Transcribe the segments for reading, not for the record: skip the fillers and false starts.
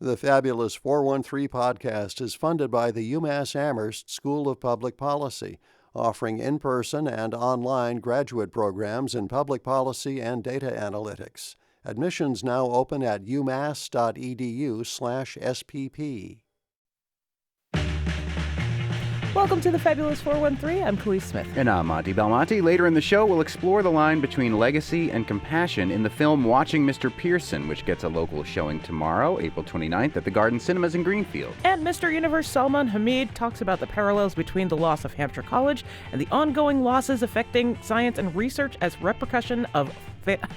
The Fabulous 413 podcast is funded by the UMass Amherst School of Public Policy, offering in-person and online graduate programs in public policy and data analytics. Admissions now open at umass.edu/SPP. Welcome to the Fabulous 413. I'm Khalees Smith. And I'm Monty Belmonte. Later in the show, we'll explore the line between legacy and compassion in the film Watching Mr. Pearson, which gets a local showing tomorrow, April 29th, at the Garden Cinemas in Greenfield. And Mr. Universe Salman Hamid talks about the parallels between the loss of Hampshire College and the ongoing losses affecting science and research as repercussion of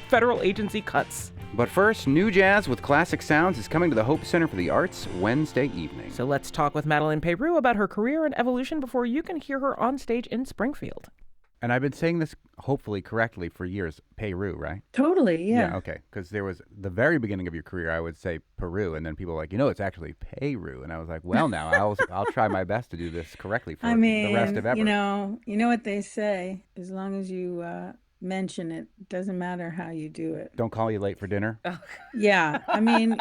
federal agency cuts. But first, New Jazz with Classic Sounds is coming to the Hope Center for the Arts Wednesday evening. So let's talk with Madeleine Peyroux about her career and evolution before you can hear her on stage in Springfield. And I've been saying this hopefully correctly for years, Peyroux, right? Totally, yeah. Yeah, okay. Because there was the very beginning of your career, I would say Peru, and then people were like, it's actually Peyroux. And I was like, well, now I'll try my best to do this correctly for the rest of ever. You know what they say, as long as you mention it, doesn't matter how you do it. Don't call you late for dinner. Yeah,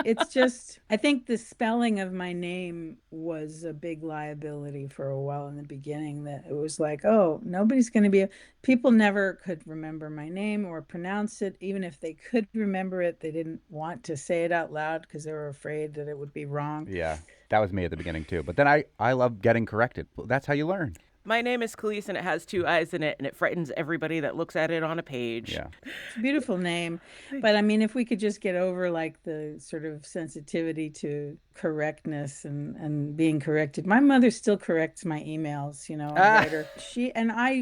it's just, I think the spelling of my name was a big liability for a while in the beginning, that it was like, oh, nobody's going to be, people never could remember my name or pronounce it. Even if they could remember it, they didn't want to say it out loud because they were afraid that it would be wrong. Yeah, that was me at the beginning too. But then I love getting corrected. That's how you learn. My name is Khalees, and it has 2 eyes in it, and it frightens everybody that looks at it on a page. Yeah. It's a beautiful name. But if we could just get over like the sort of sensitivity to correctness and being corrected. My mother still corrects my emails, later.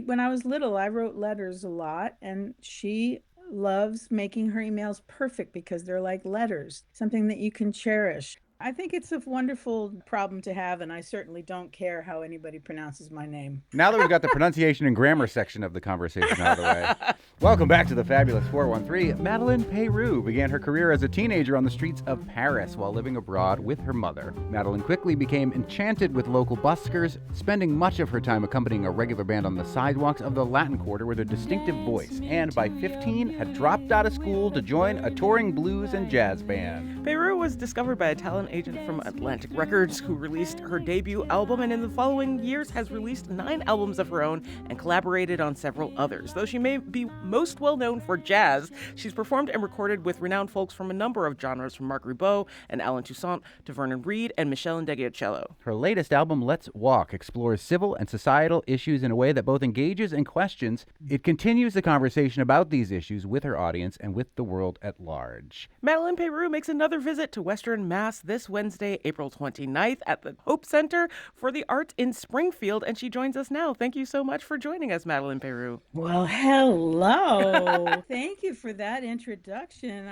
When I was little, I wrote letters a lot, and she loves making her emails perfect because they're like letters, something that you can cherish. I think it's a wonderful problem to have, and I certainly don't care how anybody pronounces my name. Now that we've got the pronunciation and grammar section of the conversation out of the way, welcome back to the Fabulous 413. Madeleine Peyroux began her career as a teenager on the streets of Paris while living abroad with her mother. Madeleine quickly became enchanted with local buskers, spending much of her time accompanying a regular band on the sidewalks of the Latin Quarter with her distinctive voice, and by 15 had dropped out of school to join a touring blues and jazz band. Peyroux was discovered by a talent agent from Atlantic Records who released her debut album, and in the following years has released 9 albums of her own and collaborated on several others. Though she may be most well known for jazz, she's performed and recorded with renowned folks from a number of genres, from Marc Ribot and Alan Toussaint to Vernon Reid and Michelle Ndegeocello. Her latest album, Let's Walk, explores civil and societal issues in a way that both engages and questions. It continues the conversation about these issues with her audience and with the world at large. Madeleine Peyroux makes another visit to Western Mass this Wednesday, April 29th at the Hope Center for the Arts in Springfield, and she joins us now. Thank you so much for joining us, Madeleine Peyroux. Well, hello. Thank you for that introduction.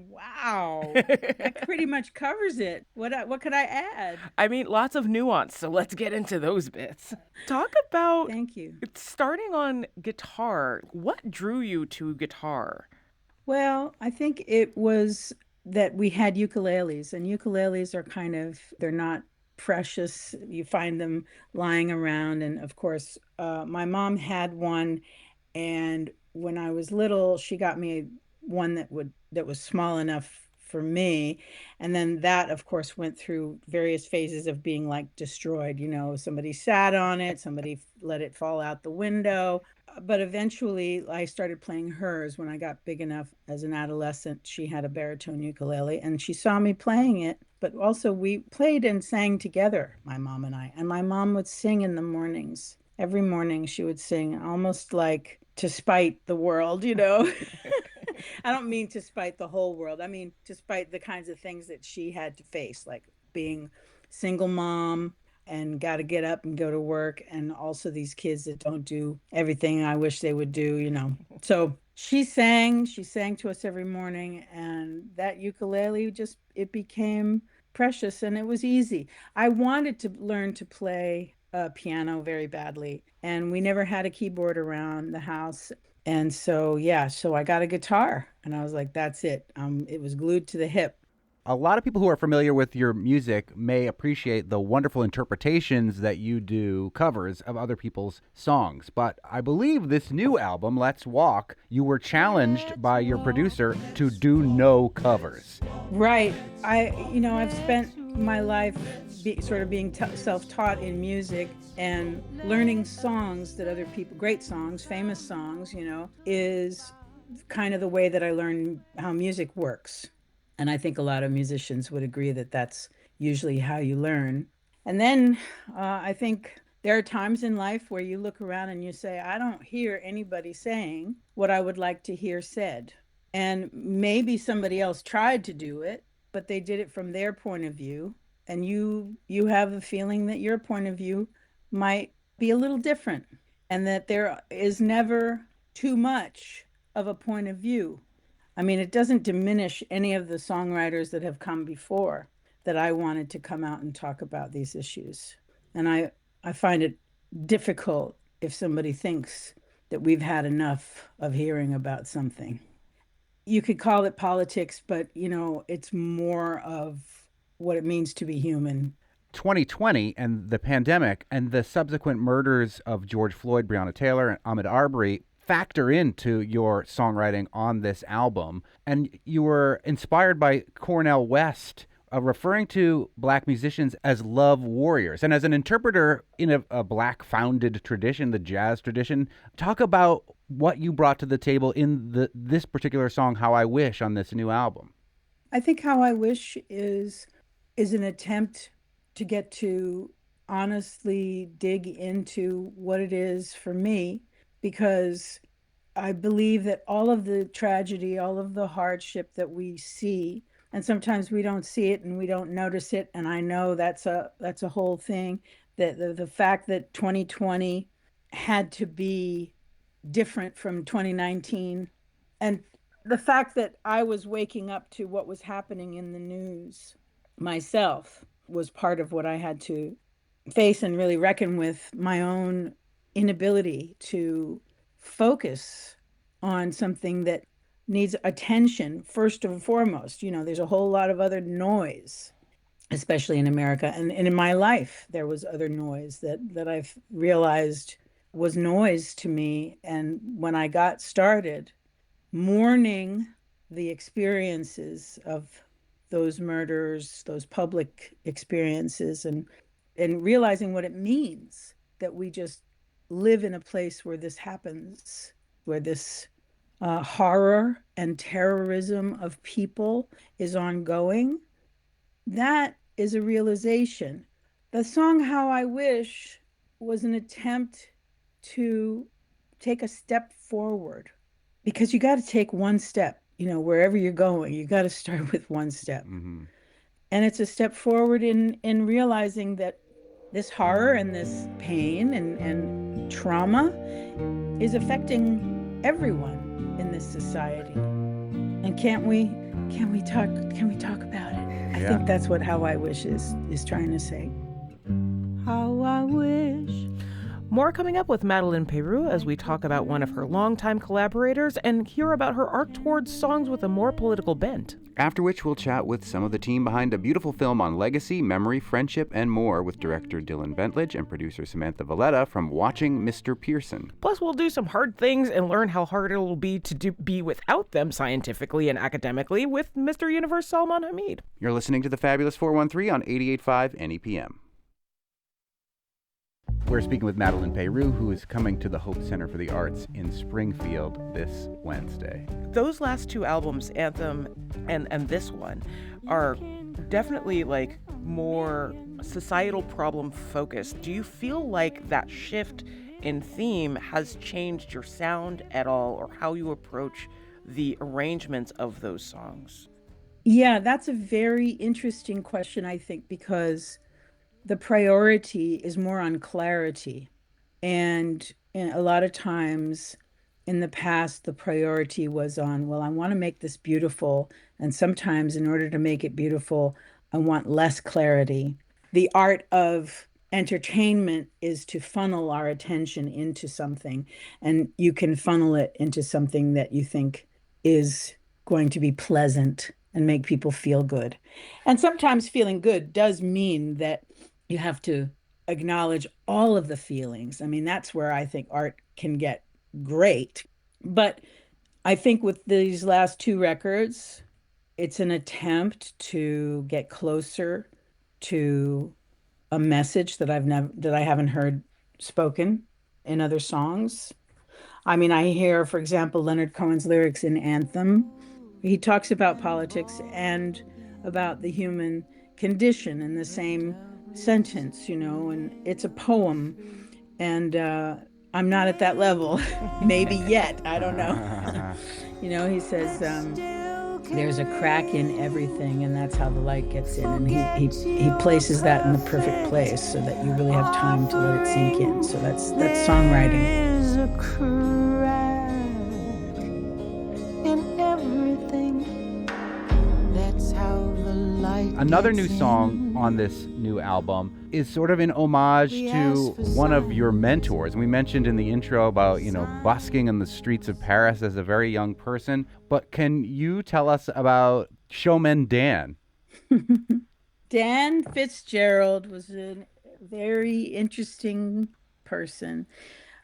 Wow. That pretty much covers it. What could I add? Lots of nuance, so let's get into those bits. Talk about Thank you. Starting on guitar. What drew you to guitar? Well, I think it was that we had ukuleles, and ukuleles are they're not precious. You find them lying around. And of course, my mom had one. And when I was little, she got me one that was small enough for me. And then that, of course, went through various phases of being like destroyed. Somebody sat on it, somebody let it fall out the window. But eventually I started playing hers when I got big enough. As an adolescent, she had a baritone ukulele, and she saw me playing it. But also we played and sang together, my mom and I. And my mom would sing in the mornings. Every morning she would sing, almost like to spite the world, I don't mean to spite the whole world. I mean to spite the kinds of things that she had to face, like being single mom and got to get up and go to work, and also these kids that don't do everything I wish they would do. So she sang to us every morning, and that ukulele it became precious, and it was easy. I wanted to learn to play piano very badly, and we never had a keyboard around the house. And so I got a guitar, and I was like, that's it. It was glued to the hip. A lot of people who are familiar with your music may appreciate the wonderful interpretations that you do, covers of other people's songs. But I believe this new album, Let's Walk, you were challenged by your producer to do no covers. Right. I've spent my life being self-taught in music and learning songs that other people, great songs, famous songs, is kind of the way that I learn how music works. And I think a lot of musicians would agree that that's usually how you learn. And then I think there are times in life where you look around and you say, I don't hear anybody saying what I would like to hear said. And maybe somebody else tried to do it, but they did it from their point of view. And you have a feeling that your point of view might be a little different, and that there is never too much of a point of view. I mean, it doesn't diminish any of the songwriters that have come before that I wanted to come out and talk about these issues. And I find it difficult if somebody thinks that we've had enough of hearing about something. You could call it politics, but, it's more of what it means to be human. 2020 and the pandemic and the subsequent murders of George Floyd, Breonna Taylor, and Ahmaud Arbery factor into your songwriting on this album. And you were inspired by Cornel West, referring to Black musicians as love warriors. And as an interpreter in a Black-founded tradition, the jazz tradition, talk about what you brought to the table in this particular song, How I Wish, on this new album. I think How I Wish is an attempt to get to honestly dig into what it is for me, because I believe that all of the tragedy, all of the hardship that we see, and sometimes we don't see it and we don't notice it, and I know that's a whole thing, that the fact that 2020 had to be different from 2019, and the fact that I was waking up to what was happening in the news myself was part of what I had to face and really reckon with my own inability to focus on something that needs attention first and foremost. There's a whole lot of other noise, especially in America. And in my life, there was other noise that I've realized was noise to me. And when I got started mourning the experiences of those murders, those public experiences, and realizing what it means that we just live in a place where this happens, where this horror and terrorism of people is ongoing, that is a realization. The song How I Wish was an attempt to take a step forward, because you got to take one step. Wherever you're going, you got to start with one step. Mm-hmm. And it's a step forward in realizing that this horror and this pain and trauma is affecting everyone in this society. And can we talk about it? I think that's what How I Wish is trying to say. How I wish. More coming up with Madeleine Peyroux as we talk about one of her longtime collaborators and hear about her arc towards songs with a more political bent. After which, we'll chat with some of the team behind a beautiful film on legacy, memory, friendship, and more with director Dylan Bentledge and producer Samantha Valletta from Watching Mr. Pearson. Plus, we'll do some hard things and learn how hard it will be to be without them scientifically and academically with Mr. Universe Salman Hamid. You're listening to The Fabulous 413 on 88.5 NEPM. We're speaking with Madeleine Peyroux, who is coming to the Hope Center for the Arts in Springfield this Wednesday. Those last two albums, Anthem and this one, are definitely more societal problem focused. Do you feel like that shift in theme has changed your sound at all, or how you approach the arrangements of those songs? Yeah, that's a very interesting question, I think, because the priority is more on clarity. And a lot of times in the past, the priority was on, well, I want to make this beautiful. And sometimes in order to make it beautiful, I want less clarity. The art of entertainment is to funnel our attention into something. And you can funnel it into something that you think is going to be pleasant and make people feel good. And sometimes feeling good does mean that you have to acknowledge all of the feelings. I mean, that's where I think art can get great. But I think with these last two records, it's an attempt to get closer to a message that I haven't heard spoken in other songs. I mean, I hear, for example, Leonard Cohen's lyrics in Anthem. He talks about politics and about the human condition in the same sentence, and it's a poem. And I'm not at that level, maybe yet. I don't know. He says, there's a crack in everything, and that's how the light gets in. And he places that in the perfect place so that you really have time to let it sink in. So that's songwriting. There's a crack in everything. That's how the light Another new gets song in. on this new album is sort of an homage to one of your mentors. And we mentioned in the intro about, busking in the streets of Paris as a very young person. But can you tell us about Showman Dan? Dan Fitzgerald was a very interesting person.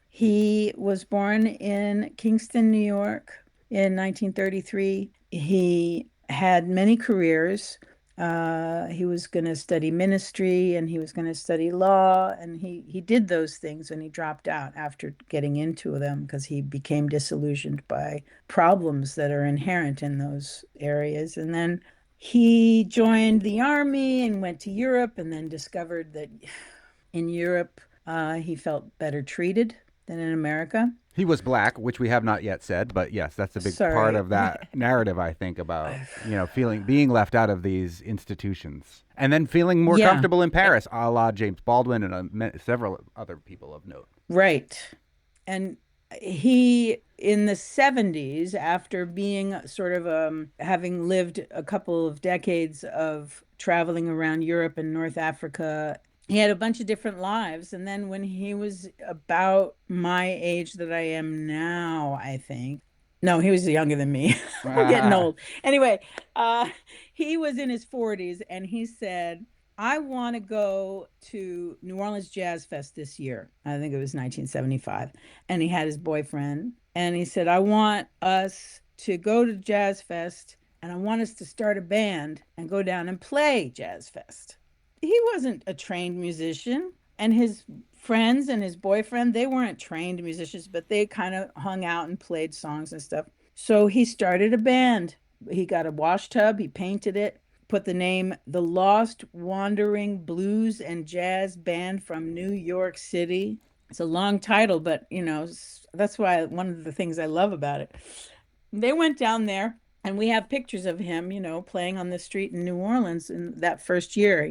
He was born in Kingston, New York in 1933. He had many careers. He was going to study ministry and he was going to study law, and he did those things, and he dropped out after getting into them because he became disillusioned by problems that are inherent in those areas. And then he joined the army and went to Europe, and then discovered that in Europe he felt better treated than in America. He was black, which we have not yet said, but yes, that's a big part of that narrative, I think, about, being left out of these institutions. And then feeling more comfortable in Paris, a la James Baldwin and several other people of note. Right. And he, in the 70s, after being sort of having lived a couple of decades of traveling around Europe and North Africa, he had a bunch of different lives. And then when he was about my age that I am now, I think. No, he was younger than me. We're getting old. Anyway, he was in his 40s, and he said, I want to go to New Orleans Jazz Fest this year. I think it was 1975. And he had his boyfriend. And he said, I want us to go to Jazz Fest, and I want us to start a band and go down and play Jazz Fest. He wasn't a trained musician, and his friends and his boyfriend, they weren't trained musicians, but they kind of hung out and played songs and stuff. So he started a band. He got a wash tub, he painted it, put the name The Lost Wandering Blues and Jazz Band from New York City. It's a long title, but that's why one of the things I love about it. They went down there, and we have pictures of him, playing on the street in New Orleans in that first year.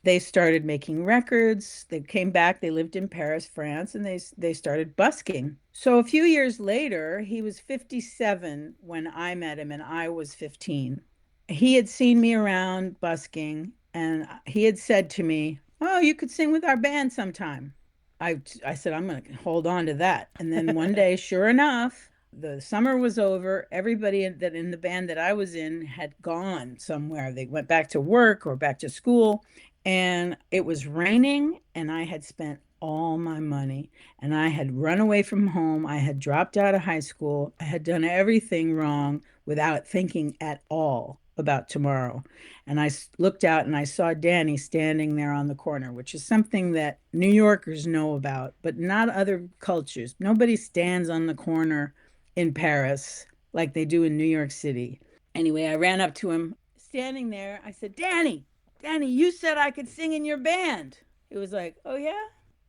They started making records. They came back. They lived in Paris, France, and they started busking. So a few years later, he was 57 when I met him, and I was 15. He had seen me around busking, and he had said to me, "Oh, you could sing with our band sometime." I said, "I'm going to hold on to that." And then one day, sure enough, the summer was over. Everybody that in the band that I was in had gone somewhere. They went back to work or back to school, and it was raining, and I had spent all my money, and I had run away from home. I had dropped out of high school. I had done everything wrong without thinking at all about tomorrow. And I looked out and I saw Danny standing there on the corner, which is something that New Yorkers know about, but not other cultures. Nobody stands on the corner in Paris like they do in New York City. Anyway, I ran up to him standing there. I said, Danny, you said I could sing in your band. He was like, oh yeah?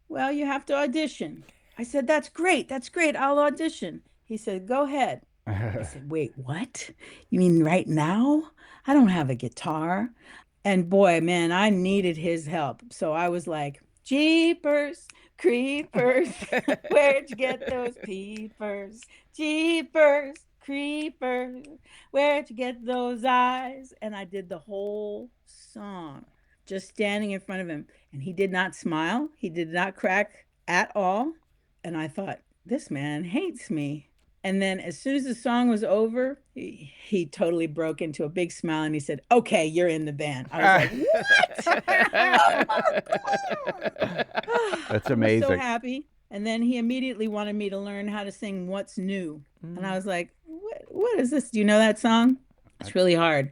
Well, you have to audition. I said, that's great. I'll audition. He said, go ahead. I said, wait, what? You mean right now? I don't have a guitar. And boy, man, I needed his help. So I was like, Jeepers creepers, where'd you get those peepers? Jeepers creepers, where'd you get those eyes? And I did the whole song, just standing in front of him. And he did not smile. He did not crack at all. And I thought, this man hates me. And then as soon as the song was over, he totally broke into a big smile and he said, "Okay, you're in the band." I was like, "What?" That's I was so amazing. happy. And then he immediately wanted me to learn how to sing "What's New." And I was like, what is this? Do you know that song? It's really hard.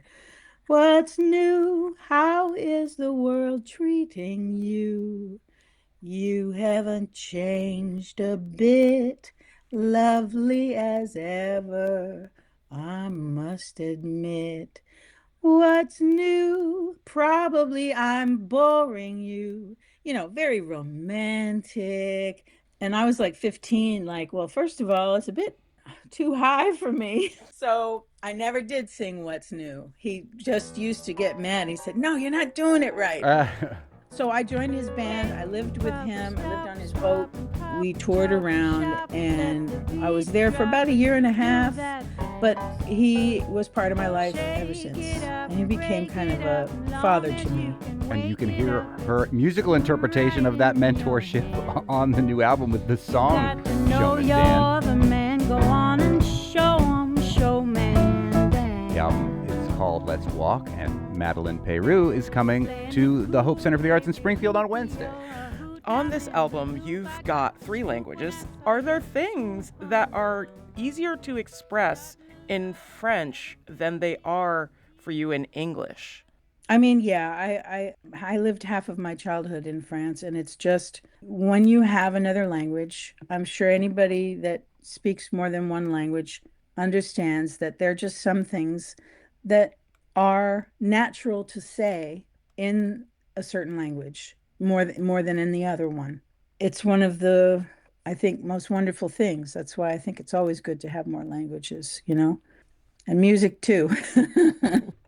What's new? How is the world treating you? You haven't changed a bit, lovely as ever, I must admit. What's new? Probably I'm boring you. Very romantic. And I was like 15, like, well, first of all, it's a bit too high for me. So I never did sing What's New. He just used to get mad. He said, "No, you're not doing it right." So I joined his band. I lived with him. I lived on his boat. We toured around, and I was there for about a year and a half. But he was part of my life ever since. And he became kind of a father to me. And you can hear her musical interpretation of that mentorship on the new album with the song Showman Dan. The man, go on and show 'em, Showman Dan. The album is called Let's Walk, and Madeleine Peyroux is coming to the Hope Center for the Arts in Springfield on Wednesday. On this album, you've got 3 languages. Are there things that are easier to express in French than they are for you in English? I mean, yeah, I lived half of my childhood in France, and it's just when you have another language, I'm sure anybody that speaks more than one language understands that there are just some things that are natural to say in a certain language more than in the other one. It's one of the, I think, most wonderful things. That's why I think it's always good to have more languages, and music too.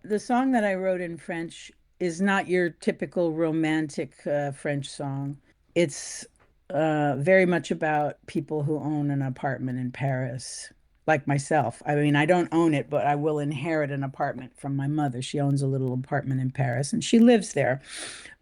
The song that I wrote in French is not your typical romantic French song. It's very much about people who own an apartment in Paris, like myself. I mean, I don't own it, but I will inherit an apartment from my mother. She owns a little apartment in Paris, and she lives there.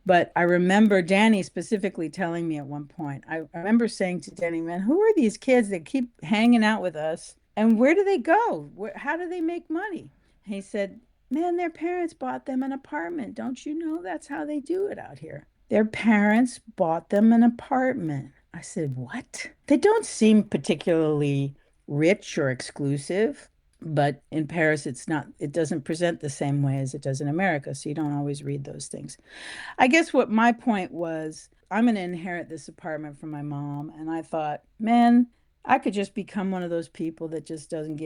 But I remember Danny specifically telling me at one point, I remember saying to Danny, "Man, who are these kids that keep hanging out with us? And where do they go? How do they make money?" And he said, "Man, their parents bought them an apartment. Don't you know that's how they do it out here? Their parents bought them an apartment." I said, "What?" They don't seem particularly rich or exclusive, but in Paris, it doesn't present the same way as it does in America. So you don't always read those things. I guess what my point was, I'm going to inherit this apartment from my mom. And I thought, man, I could just become one of those people that just doesn't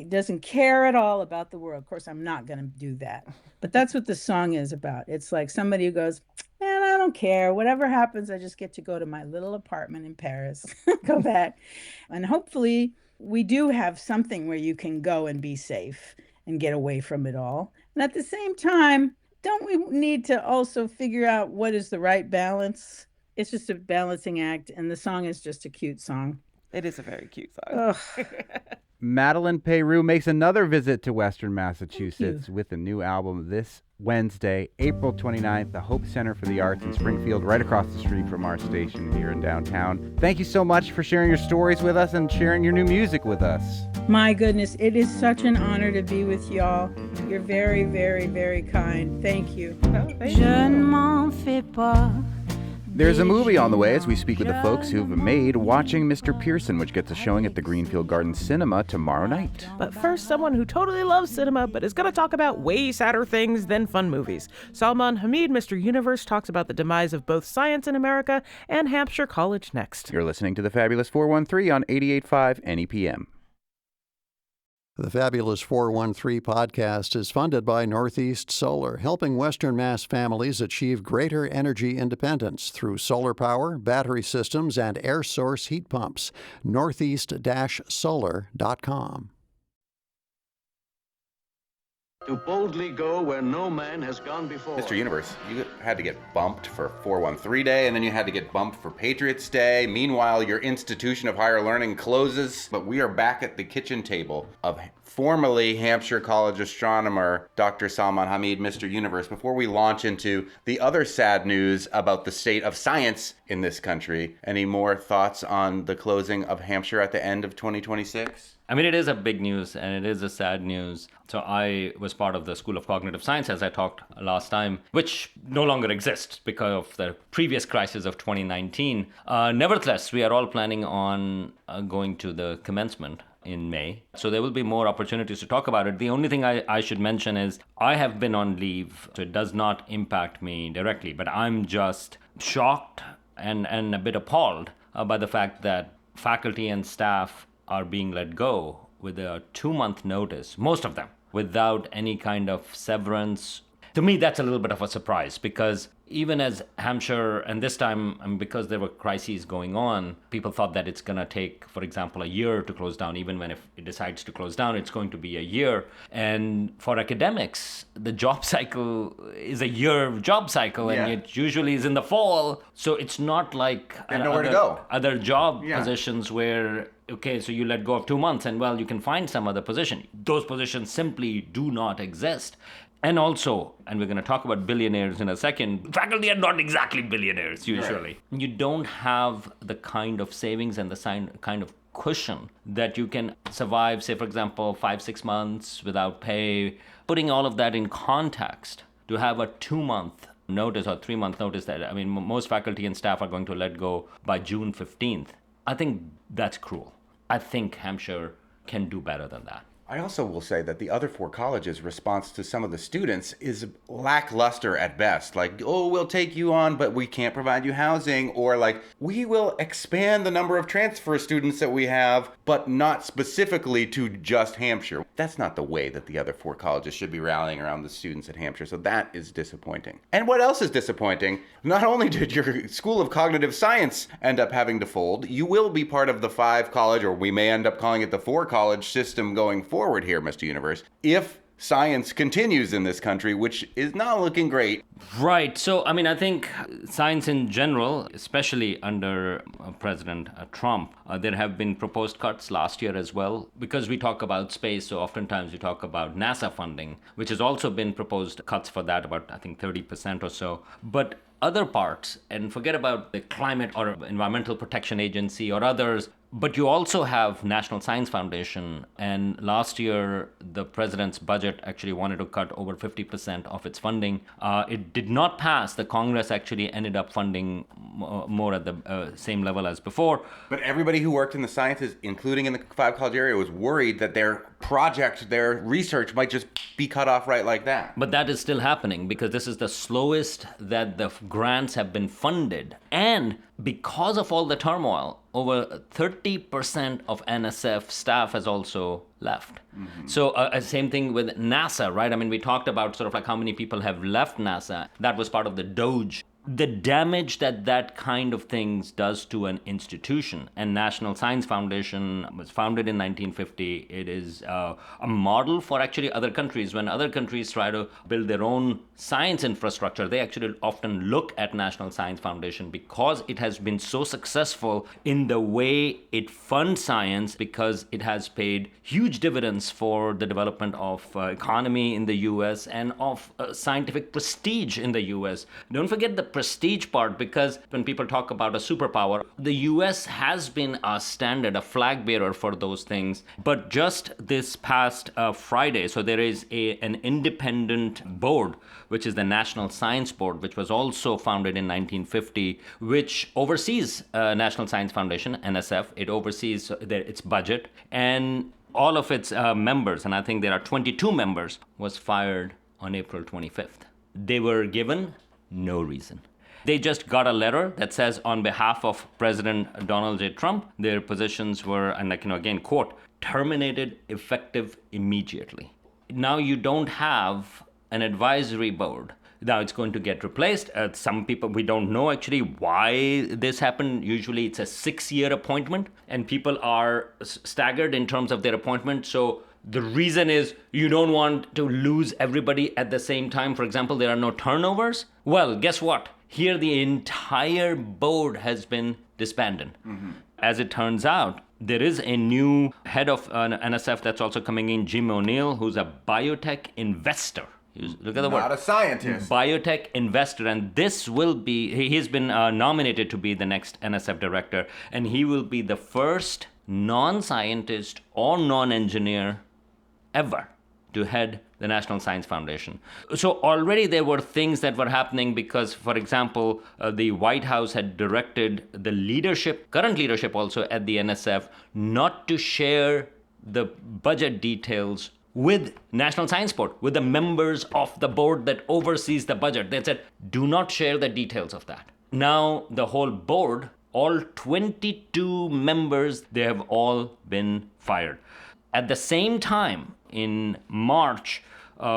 doesn't care at all about the world. Of course, I'm not going to do that. But that's what the song is about. It's like somebody who goes, "Man, I don't care. Whatever happens, I just get to go to my little apartment in Paris, go back." And hopefully we do have something where you can go and be safe and get away from it all. And at the same time, don't we need to also figure out what is the right balance? It's just a balancing act, and the song is just a cute song. It is a very cute song. Madeleine Peyroux makes another visit to Western Massachusetts with a new album this Wednesday, April 29th, the Hope Center for the Arts in Springfield, right across the street from our station here in downtown. Thank you so much for sharing your stories with us and sharing your new music with us. My goodness, it is such an honor to be with y'all. You're very, very, very kind. Thank you. Je ne m'en fais pas. There's a movie on the way as we speak with the folks who've made Watching Mr. Pearson, which gets a showing at the Greenfield Gardens Cinema tomorrow night. But first, someone who totally loves cinema but is going to talk about way sadder things than fun movies. Salman Hamid, Mr. Universe, talks about the demise of both science in America and Hampshire College next. You're listening to the Fabulous 413 on 88.5 NEPM. The Fabulous 413 podcast is funded by Northeast Solar, helping Western Mass families achieve greater energy independence through solar power, battery systems, and air source heat pumps. Northeast-solar.com. To boldly go where no man has gone before. Mr. Universe, you had to get bumped for 413 Day, and then you had to get bumped for Patriots Day. Meanwhile, your institution of higher learning closes, but we are back at the kitchen table of formerly Hampshire College astronomer, Dr. Salman Hamid, Mr. Universe. Before we launch into the other sad news about the state of science in this country, any more thoughts on the closing of Hampshire at the end of 2026? I mean, it is a big news and it is a sad news. So I was part of the School of Cognitive Science, as I talked last time, which no longer exists because of the previous crisis of 2019. Nevertheless, we are all planning on going to the commencement in May. So there will be more opportunities to talk about it. The only thing I should mention is I have been on leave, so it does not impact me directly, but I'm just shocked and a bit appalled by the fact that faculty and staff are being let go with a 2-month notice, most of them, without any kind of severance. To me, that's a little bit of a surprise because even as Hampshire, and this time, because there were crises going on, people thought that it's going to take, for example, a year to close down. Even when if it decides to close down, it's going to be a year. And for academics, the job cycle is a year job cycle, and it usually is in the fall. So it's not like nowhere to go. Other job positions where, okay, so you let go of 2 months and, well, you can find some other position. Those positions simply do not exist. And also, and we're going to talk about billionaires in a second, faculty are not exactly billionaires usually. Right. You don't have the kind of savings and the kind of cushion that you can survive, say, for example, 5-6 months without pay. Putting all of that in context, to have a 2-month notice or 3-month notice that, I mean, most faculty and staff are going to let go by June 15th. I think that's cruel. I think Hampshire can do better than that. I also will say that the other 4 colleges' response to some of the students is lackluster at best. Like, oh, we'll take you on, but we can't provide you housing. Or like, we will expand the number of transfer students that we have, but not specifically to just Hampshire. That's not the way that the other 4 colleges should be rallying around the students at Hampshire. So that is disappointing. And what else is disappointing? Not only did your School of Cognitive Science end up having to fold, you will be part of the 5-college, or we may end up calling it the 4-college system going forward here, Mr. Universe, if science continues in this country, which is not looking great. Right. So, I mean, I think science in general, especially under President Trump, there have been proposed cuts last year as well. Because we talk about space, so oftentimes we talk about NASA funding, which has also been proposed cuts for that, about, I think, 30% or so. But other parts, and forget about the Climate or Environmental Protection Agency or others, but you also have National Science Foundation, and last year the president's budget actually wanted to cut over 50% of its funding. It did not pass. The Congress actually ended up funding more at the same level as before. But everybody who worked in the sciences, including in the 5-college area, was worried that their project, their research might just be cut off right like that. But that is still happening because this is the slowest that the grants have been funded. And because of all the turmoil, over 30% of NSF staff has also left. Mm-hmm. So same thing with NASA, right? I mean, we talked about sort of like how many people have left NASA. That was part of the DOGE. The damage that kind of things does to an institution, and National Science Foundation was founded in 1950. It is a model for actually other countries. When other countries try to build their own science infrastructure, they actually often look at National Science Foundation because it has been so successful in the way it funds science, because it has paid huge dividends for the development of economy in the US and of scientific prestige in the US. Don't forget the prestige part, because when people talk about a superpower, the US has been a standard, a flag bearer for those things. But just this past Friday, so there is an independent board, which is the National Science Board, which was also founded in 1950, which oversees National Science Foundation, NSF. It oversees its budget, and all of its members, and I think there are 22 members, was fired on April 25th. They were given no reason. They just got a letter that says, on behalf of President Donald J. Trump, their positions were, and again, quote, terminated effective immediately. Now you don't have an advisory board. Now it's going to get replaced. Some people, we don't know actually why this happened. Usually it's a 6-year appointment, and people are staggered in terms of their appointment. So the reason is you don't want to lose everybody at the same time. For example, there are no turnovers. Well, guess what? Here the entire board has been disbanded. Mm-hmm. As it turns out, There is a new head of NSF that's also coming in, Jim O'Neill, who's a biotech investor. Look at the word. Not a scientist. Biotech investor. And this will be, he's been nominated to be the next NSF director. And he will be the first non-scientist or non-engineer ever to head the National Science Foundation. So already there were things that were happening because, for example, the White House had directed the leadership, current leadership also at the NSF, not to share the budget details with National Science Board, with the members of the board that oversees the budget. They said, do not share the details of that. Now the whole board, all 22 members, they have all been fired. At the same time, in March,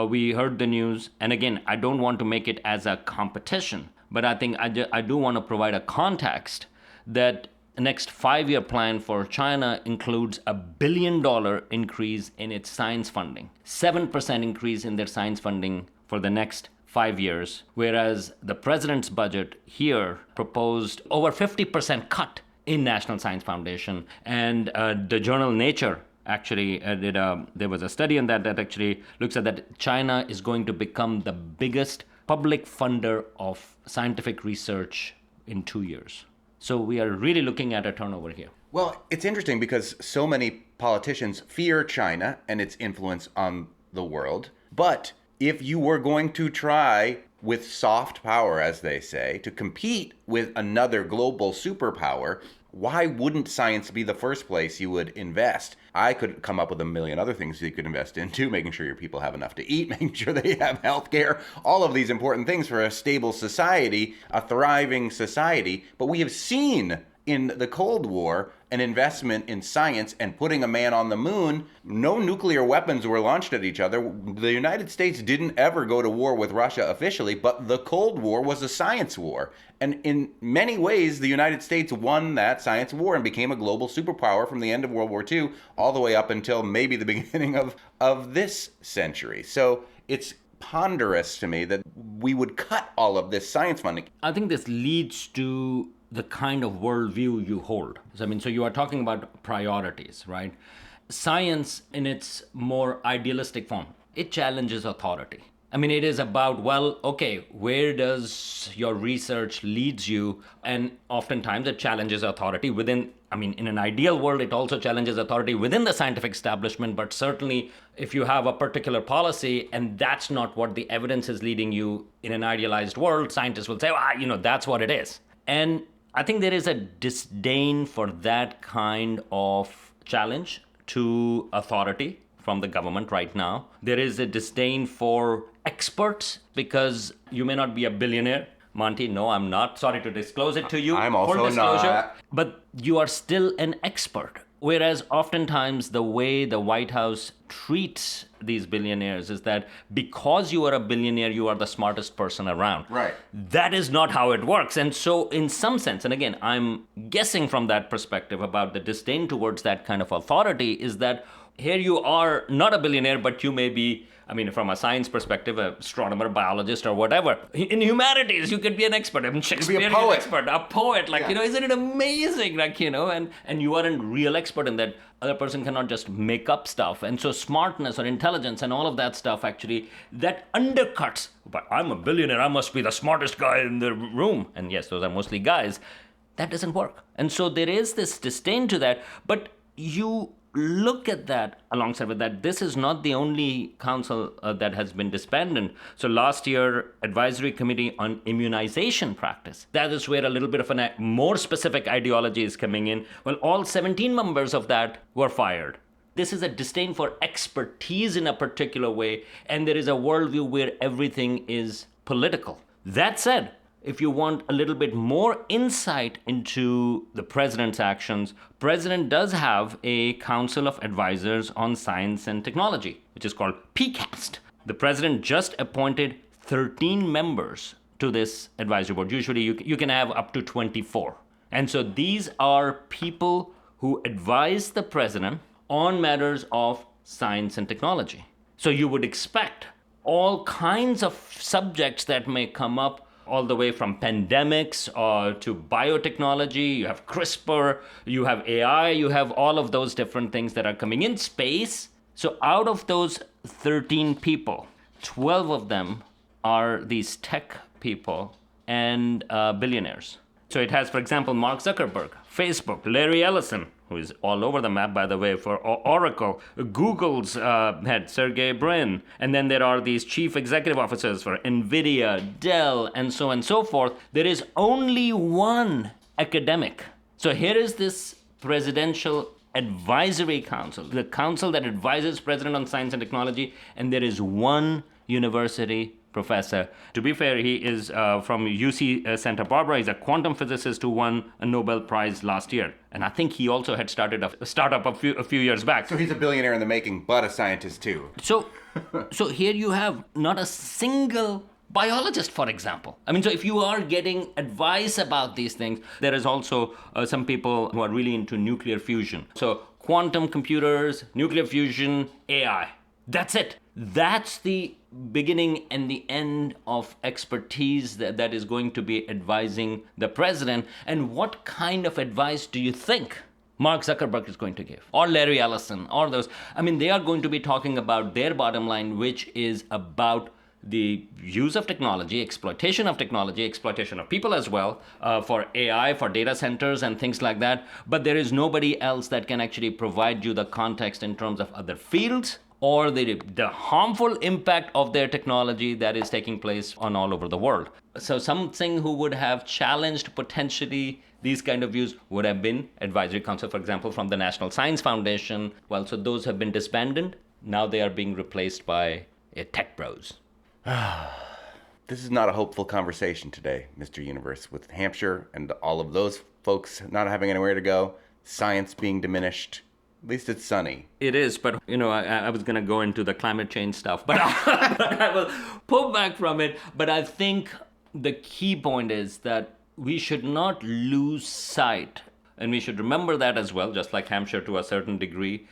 we heard the news, and again, I don't want to make it as a competition, but I think I do want to provide a context that the next 5-year plan for China includes $1 billion increase in its science funding, 7% increase in their science funding for the next 5 years, whereas the president's budget here proposed over 50% cut in National Science Foundation. And the journal Nature actually there was a study on that actually looks at that China is going to become the biggest public funder of scientific research in 2 years. So we are really looking at a turnover here. Well, it's interesting because so many politicians fear China and its influence on the world. But if you were going to try with soft power, as they say, to compete with another global superpower, why wouldn't science be the first place you would invest? I could come up with a million other things you could invest in too, making sure your people have enough to eat, making sure they have health care, all of these important things for a stable society, a thriving society. But we have seen in the Cold War an investment in science and putting a man on the moon. No nuclear weapons were launched at each other. The United States didn't ever go to war with Russia officially, but the Cold War was a science war. And in many ways, the United States won that science war and became a global superpower from the end of World War II all the way up until maybe the beginning of this century. So it's ponderous to me that we would cut all of this science funding. I think this leads to the kind of worldview you hold. So you are talking about priorities, right? Science in its more idealistic form, it challenges authority. It is about, well, okay, where does your research leads you? And oftentimes it challenges authority within, in an ideal world, it also challenges authority within the scientific establishment, but certainly if you have a particular policy and that's not what the evidence is leading you in an idealized world, scientists will say, that's what it is. And I think there is a disdain for that kind of challenge to authority from the government right now. There is a disdain for experts because you may not be a billionaire. Monty, no, I'm not. Sorry to disclose it to you. I'm also not. But you are still an expert. Whereas oftentimes the way the White House treats these billionaires is that because you are a billionaire, you are the smartest person around. Right. That is not how it works. And so in some sense, and again, I'm guessing from that perspective about the disdain towards that kind of authority, is that here you are not a billionaire, but you may be, from a science perspective, an astronomer, biologist, or whatever. In humanities, you could be an expert. Shakespearean expert, a poet. Isn't it amazing? And you aren't real expert in that. Other person cannot just make up stuff. And so smartness or intelligence and all of that stuff actually, that undercuts, but I'm a billionaire, I must be the smartest guy in the room. And yes, those are mostly guys. That doesn't work. And so there is this disdain to that. But you look at that alongside with that. This is not the only council that has been disbanded. So last year, Advisory Committee on Immunization Practice. That is where a little bit of a more specific ideology is coming in. Well, all 17 members of that were fired. This is a disdain for expertise in a particular way, and there is a worldview where everything is political. That said, if you want a little bit more insight into the president's actions, president does have a council of advisors on science and technology, which is called PCAST. The president just appointed 13 members to this advisory board. Usually you can have up to 24. And so these are people who advise the president on matters of science and technology. So you would expect all kinds of subjects that may come up all the way from pandemics to biotechnology. You have CRISPR, you have AI, you have all of those different things that are coming in space. So out of those 13 people, 12 of them are these tech people and billionaires. So it has, for example, Mark Zuckerberg, Facebook, Larry Ellison, who is all over the map, by the way, for Oracle, Google's head, Sergey Brin. And then there are these chief executive officers for NVIDIA, Dell, and so on and so forth. There is only one academic. So here is this presidential advisory council, the council that advises president on science and technology, and there is one university professor. To be fair, he is from UC Santa Barbara. He's a quantum physicist who won a Nobel Prize last year. And I think he also had started a startup a few years back. So he's a billionaire in the making, but a scientist too. So here you have not a single biologist, for example. I mean, so if you are getting advice about these things, there is also some people who are really into nuclear fusion. So quantum computers, nuclear fusion, AI. That's it. That's the beginning and the end of expertise that is going to be advising the president. And what kind of advice do you think Mark Zuckerberg is going to give? Or Larry Ellison, or those? I mean, they are going to be talking about their bottom line, which is about the use of technology, exploitation of people as well, for AI, for data centers and things like that. But there is nobody else that can actually provide you the context in terms of other fields or the harmful impact of their technology that is taking place on all over the world. So something who would have challenged potentially these kind of views would have been advisory council, for example, from the National Science Foundation. Well, so those have been disbanded. Now they are being replaced by tech bros. This is not a hopeful conversation today, Mr. Universe, with Hampshire and all of those folks not having anywhere to go, science being diminished. At least it's sunny. It is, but, I was going to go into the climate change stuff, but I will pull back from it. But I think the key point is that we should not lose sight, and we should remember that as well, just like Hampshire to a certain degree,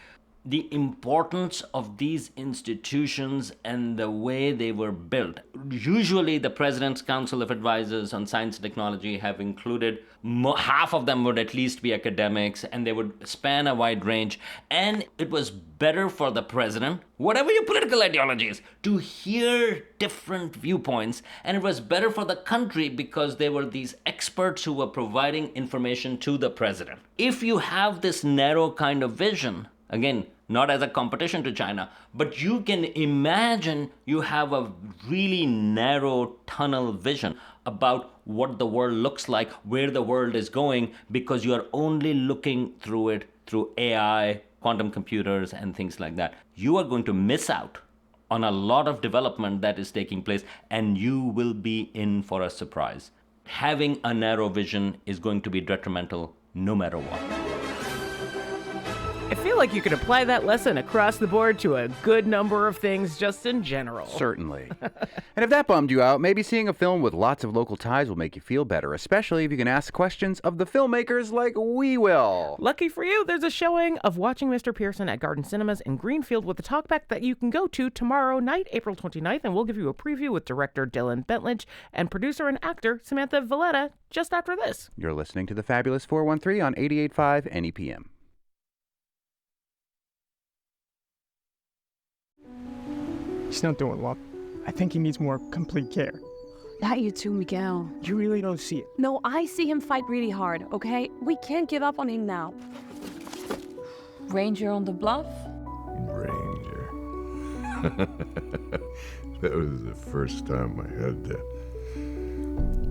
the importance of these institutions and the way they were built. Usually the President's Council of Advisors on Science and Technology have included, half of them would at least be academics, and they would span a wide range. And it was better for the president, whatever your political ideology is, to hear different viewpoints. And it was better for the country because there were these experts who were providing information to the president. If you have this narrow kind of vision, again, not as a competition to China, but you can imagine you have a really narrow tunnel vision about what the world looks like, where the world is going, because you are only looking through it through AI, quantum computers, and things like that. You are going to miss out on a lot of development that is taking place, and you will be in for a surprise. Having a narrow vision is going to be detrimental no matter what. I feel like you could apply that lesson across the board to a good number of things just in general. Certainly. And if that bummed you out, maybe seeing a film with lots of local ties will make you feel better, especially if you can ask questions of the filmmakers like we will. Lucky for you, there's a showing of Watching Mr. Pearson at Garden Cinemas in Greenfield with a talkback that you can go to tomorrow night, April 29th, and we'll give you a preview with director Dylan Bentledge and producer and actor Samantha Valletta just after this. You're listening to The Fabulous 413 on 88.5 NEPM. He's not doing well. I think he needs more complete care. Not you too, Miguel. You really don't see it. No, I see him fight really hard, okay? We can't give up on him now. Ranger on the bluff? Ranger. That was the first time I had to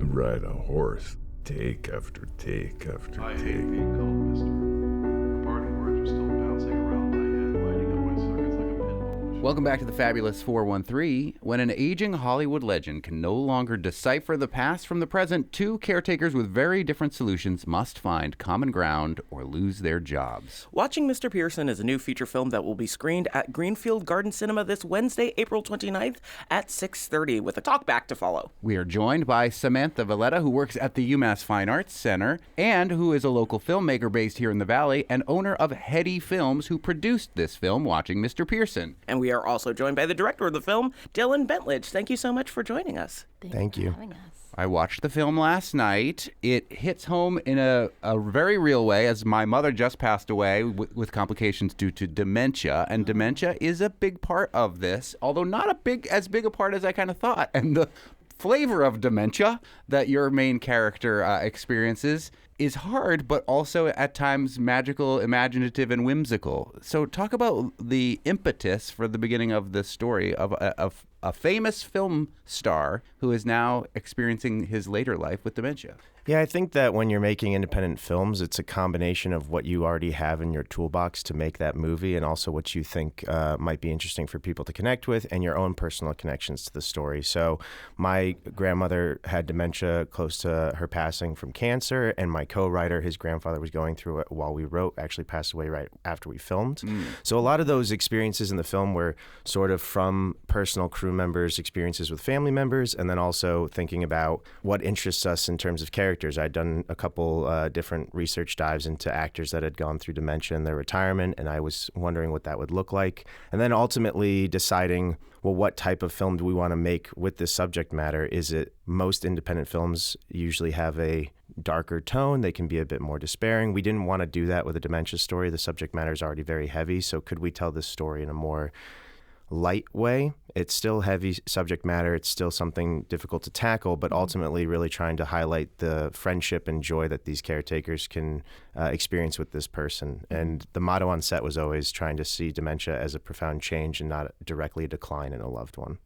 ride a horse, take after take after I take. hate being called mister. Pardon words are still bouncing around my head, lighting up my circuits like a pinball machine. Welcome back to the Fabulous 413. When an aging Hollywood legend can no longer decipher the past from the present, two caretakers with very different solutions must find common ground or lose their jobs. Watching Mr. Pearson is a new feature film that will be screened at Greenfield Garden Cinema this Wednesday, April 29th at 6:30 with a talkback to follow. We are joined by Samantha Valletta, who works at the UMass Fine Arts Center and who is a local filmmaker based here in the Valley and owner of Heady Films, who produced this film, Watching Mr. Pearson. And we are also joined by the director of the film, Dylan Bentledge. Thank you so much for joining us. Thank you. I watched the film last night. It hits home in a very real way, as my mother just passed away with complications due to dementia. And dementia is a big part of this, although not as big a part as I kind of thought. And the flavor of dementia that your main character experiences is hard, but also at times magical, imaginative, and whimsical. So talk about the impetus for the beginning of this story of a famous film star who is now experiencing his later life with dementia. Yeah, I think that when you're making independent films, it's a combination of what you already have in your toolbox to make that movie and also what you think might be interesting for people to connect with and your own personal connections to the story. So my grandmother had dementia close to her passing from cancer, and my co-writer, his grandfather was going through it while we wrote, actually passed away right after we filmed. So a lot of those experiences in the film were sort of from personal crew members' experiences with family members, and then also thinking about what interests us in terms of characters. I'd done a couple different research dives into actors that had gone through dementia in their retirement, and I was wondering what that would look like. And then ultimately deciding, well, what type of film do we want to make with this subject matter? Is it most independent films usually have a darker tone? They can be a bit more despairing. We didn't want to do that with a dementia story. The subject matter is already very heavy, so could we tell this story in a more light way? It's still heavy subject matter. It's still something difficult to tackle, but ultimately really trying to highlight the friendship and joy that these caretakers can experience with this person. And the motto on set was always trying to see dementia as a profound change and not directly a decline in a loved one.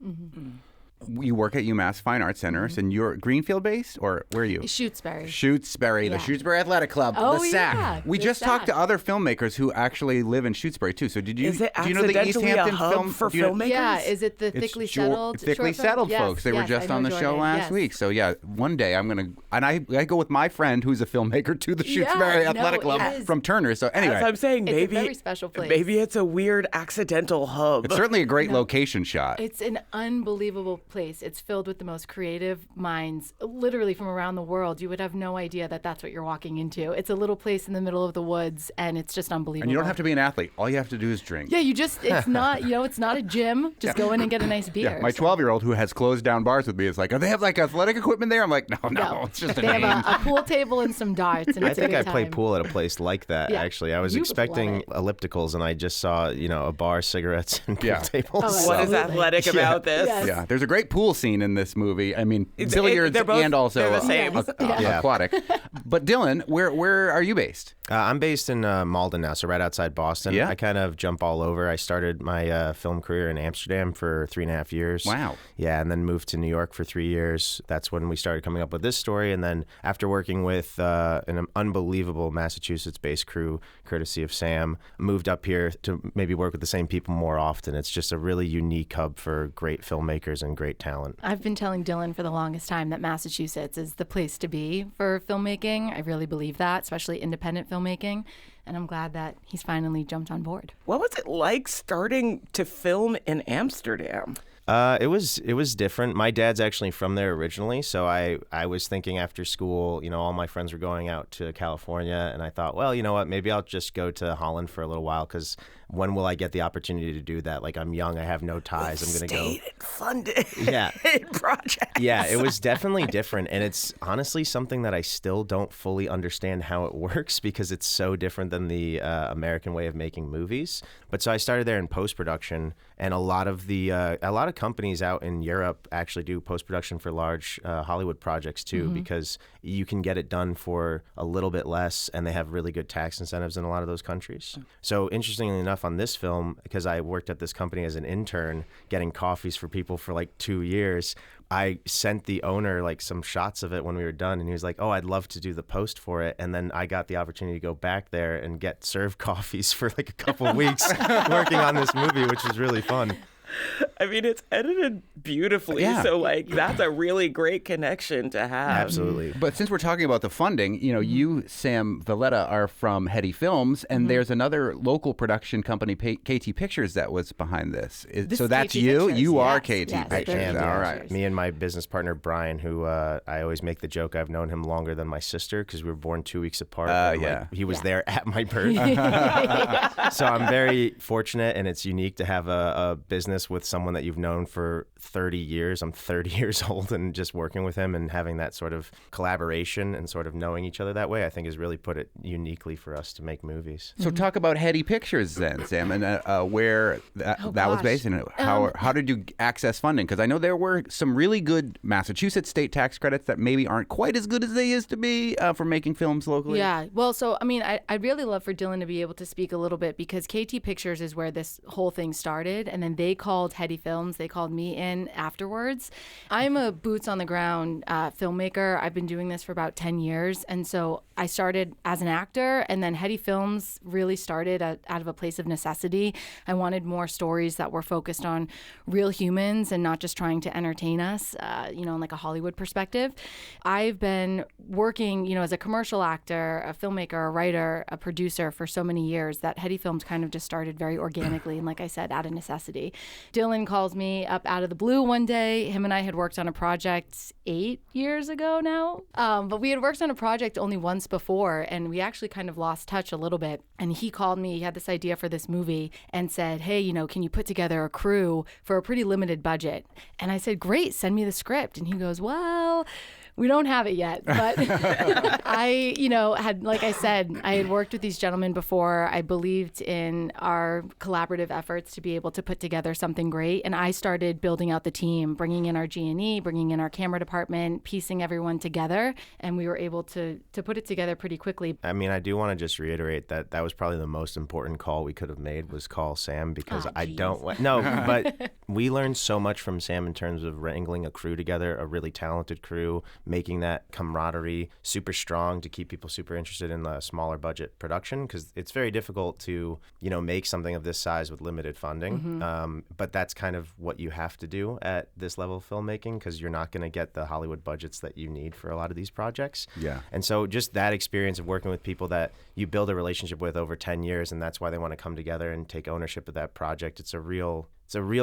You work at UMass Fine Arts Centers, and you're Greenfield based, or where are you? Shutesbury. Shutesbury, the Shutesbury Athletic Club, Oh, the SAC. yeah, We the just talked to SAC. other filmmakers who actually live in Shutesbury too. So did you? Is it do you know the East accidentally a Hampton hub film for do you know- filmmakers? Yeah, is it the It's thickly Thickly settled? short film? settled Yes, folks. They were yes, just I on know the show Jordan, last yes. week. So yeah, one day I'm gonna, and I go with my friend who's a filmmaker to the Shutesbury Yeah, Athletic no, Club it is. from Turner. So anyway, As I'm saying, It's a maybe very special place. Maybe it's a weird accidental hub. it's certainly a great location shot. It's an unbelievable place. It's filled with the most creative minds, literally from around the world. You would have no idea that that's what you're walking into. It's a little place in the middle of the woods, and it's just unbelievable. And you don't have to be an athlete. All you have to do is drink. Yeah, it's not, it's not a gym. Just go in and get a nice beer. Yeah, my 12-year-old who has closed down bars with me is like, oh, they have like athletic equipment there? I'm like, no, it's just a They name. have a pool table and some darts, and I it's a think good I played time. pool at a place like that, Yeah, actually. I was you would love expecting it. ellipticals, and I just saw, a bar, cigarettes, and pool Yeah. tables. Oh, What is absolutely. athletic Yeah. about this? Yes. Yeah, there's a great pool scene in this movie. I mean, billiards they're both- and also they're the same. Yeah. aquatic. But Dylan, where are you based? I'm based in Malden now, so right outside Boston. Yeah. I kind of jump all over. I started my film career in Amsterdam for 3.5 years. Wow. Yeah, and then moved to New York for 3 years. That's when we started coming up with this story. And then after working with an unbelievable Massachusetts-based crew, courtesy of Sam, moved up here to maybe work with the same people more often. It's just a really unique hub for great filmmakers and great talent. I've been telling Dylan for the longest time that Massachusetts is the place to be for filmmaking. I really believe that, especially independent filmmaking. And I'm glad that he's finally jumped on board. What was it like starting to film in Amsterdam? It was different. My dad's actually from there originally, so I was thinking after school, all my friends were going out to California, and I thought, well, you know what, maybe I'll just go to Holland for a little while, because when will I get the opportunity to do that? Like, I'm young, I have no ties, I'm going to go. Funded Yeah. project. Yeah, it was definitely different, and it's honestly something that I still don't fully understand how it works, because it's so different than the American way of making movies. But so I started there in post-production, and a lot of companies out in Europe actually do post-production for large Hollywood projects too, because you can get it done for a little bit less, and they have really good tax incentives in a lot of those countries. So interestingly enough, on this film, because I worked at this company as an intern getting coffees for people for like 2 years, I sent the owner like some shots of it when we were done, and he was like, oh, I'd love to do the post for it. And then I got the opportunity to go back there and get served coffees for like a couple of weeks working on this movie, which was really fun. I mean, it's edited beautifully, Yeah. so that's a really great connection to have. Absolutely. But since we're talking about the funding, you, Sam Valletta, are from Hetty Films, and there's another local production company, KT Pictures, that was behind this. So that's KT you? Pictures, You are yes, KT yes, Pictures. they're KT All right. Pictures. Me and my business partner, Brian, who I always make the joke, I've known him longer than my sister because we were born 2 weeks apart. and, yeah. He was there at my birth. So I'm very fortunate, and it's unique to have a business this with someone that you've known for 30 years. I'm 30 years old, and just working with him and having that sort of collaboration and sort of knowing each other that way, I think has really put it uniquely for us to make movies. So talk about Heady Pictures then, Sam, and where that was based, and how did you access funding? Because I know there were some really good Massachusetts state tax credits that maybe aren't quite as good as they used to be for making films locally. Yeah, well, so I mean, I'd really love for Dylan to be able to speak a little bit, because KT Pictures is where this whole thing started, and then they called Heady Films. They called me in afterwards. I'm a boots on the ground filmmaker. I've been doing this for about 10 years, and so I started as an actor, and then Heady Films really started out of a place of necessity. I wanted more stories that were focused on real humans and not just trying to entertain us, in like a Hollywood perspective. I've been working, as a commercial actor, a filmmaker, a writer, a producer for so many years that Heady Films kind of just started very organically, and like I said, out of necessity. Dylan calls me up out of the blue one day. Him and I had worked on a project 8 years ago now, but we had worked on a project only once before, and we actually kind of lost touch a little bit. And he called me, he had this idea for this movie and said, hey, can you put together a crew for a pretty limited budget? And I said, great, send me the script. And he goes, well, we don't have it yet, but I, had, like I said, I had worked with these gentlemen before. I believed in our collaborative efforts to be able to put together something great. And I started building out the team, bringing in our G&E, bringing in our camera department, piecing everyone together. And we were able to put it together pretty quickly. I mean, I do want to just reiterate that was probably the most important call we could have made, was call Sam, because but we learned so much from Sam in terms of wrangling a crew together, a really talented crew, making that camaraderie super strong to keep people super interested in the smaller budget production, because it's very difficult to, make something of this size with limited funding. But that's kind of what you have to do at this level of filmmaking, because you're not going to get the Hollywood budgets that you need for a lot of these projects. Yeah. And so just that experience of working with people that you build a relationship with over 10 years, and that's why they want to come together and take ownership of that project. It's a real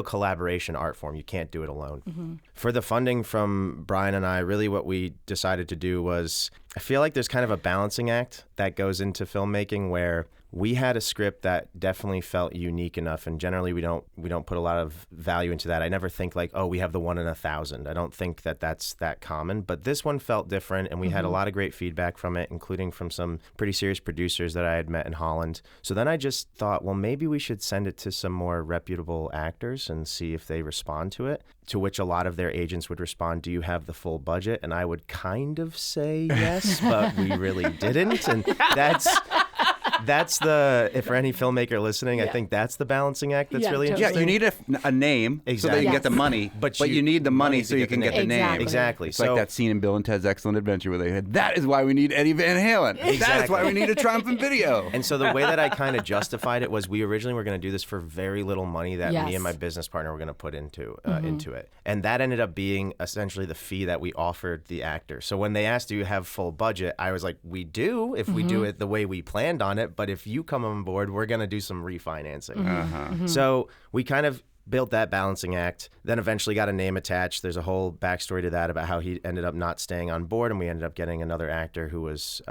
collaboration art form. You can't do it alone. For the funding from Brian and I, really what we decided to do was, I feel like there's kind of a balancing act that goes into filmmaking where we had a script that definitely felt unique enough, and generally we don't put a lot of value into that. I never think like, oh, we have the 1 in 1,000. I don't think that that's that common, but this one felt different, and we had a lot of great feedback from it, including from some pretty serious producers that I had met in Holland. So then I just thought, well, maybe we should send it to some more reputable actors and see if they respond to it. To which a lot of their agents would respond, do you have the full budget? And I would kind of say yes, but we really didn't. And that's for any filmmaker listening, I think that's the balancing act that's really interesting. Yeah, you need a name so that you can get the money, but you need the money so you can get the name. Exactly. It's like that scene in Bill and Ted's Excellent Adventure where they said, that is why we need Eddie Van Halen. Exactly. That is why we need a triumphant video. And so the way that I kind of justified it was, we originally were going to do this for very little money that me and my business partner were going to put into it. And that ended up being essentially the fee that we offered the actor. So when they asked, do you have full budget? I was like, we do, if we do it the way we planned on it. But if you come on board, we're going to do some refinancing. So we kind of built that balancing act, then eventually got a name attached. There's a whole backstory to that about how he ended up not staying on board, and we ended up getting another actor who's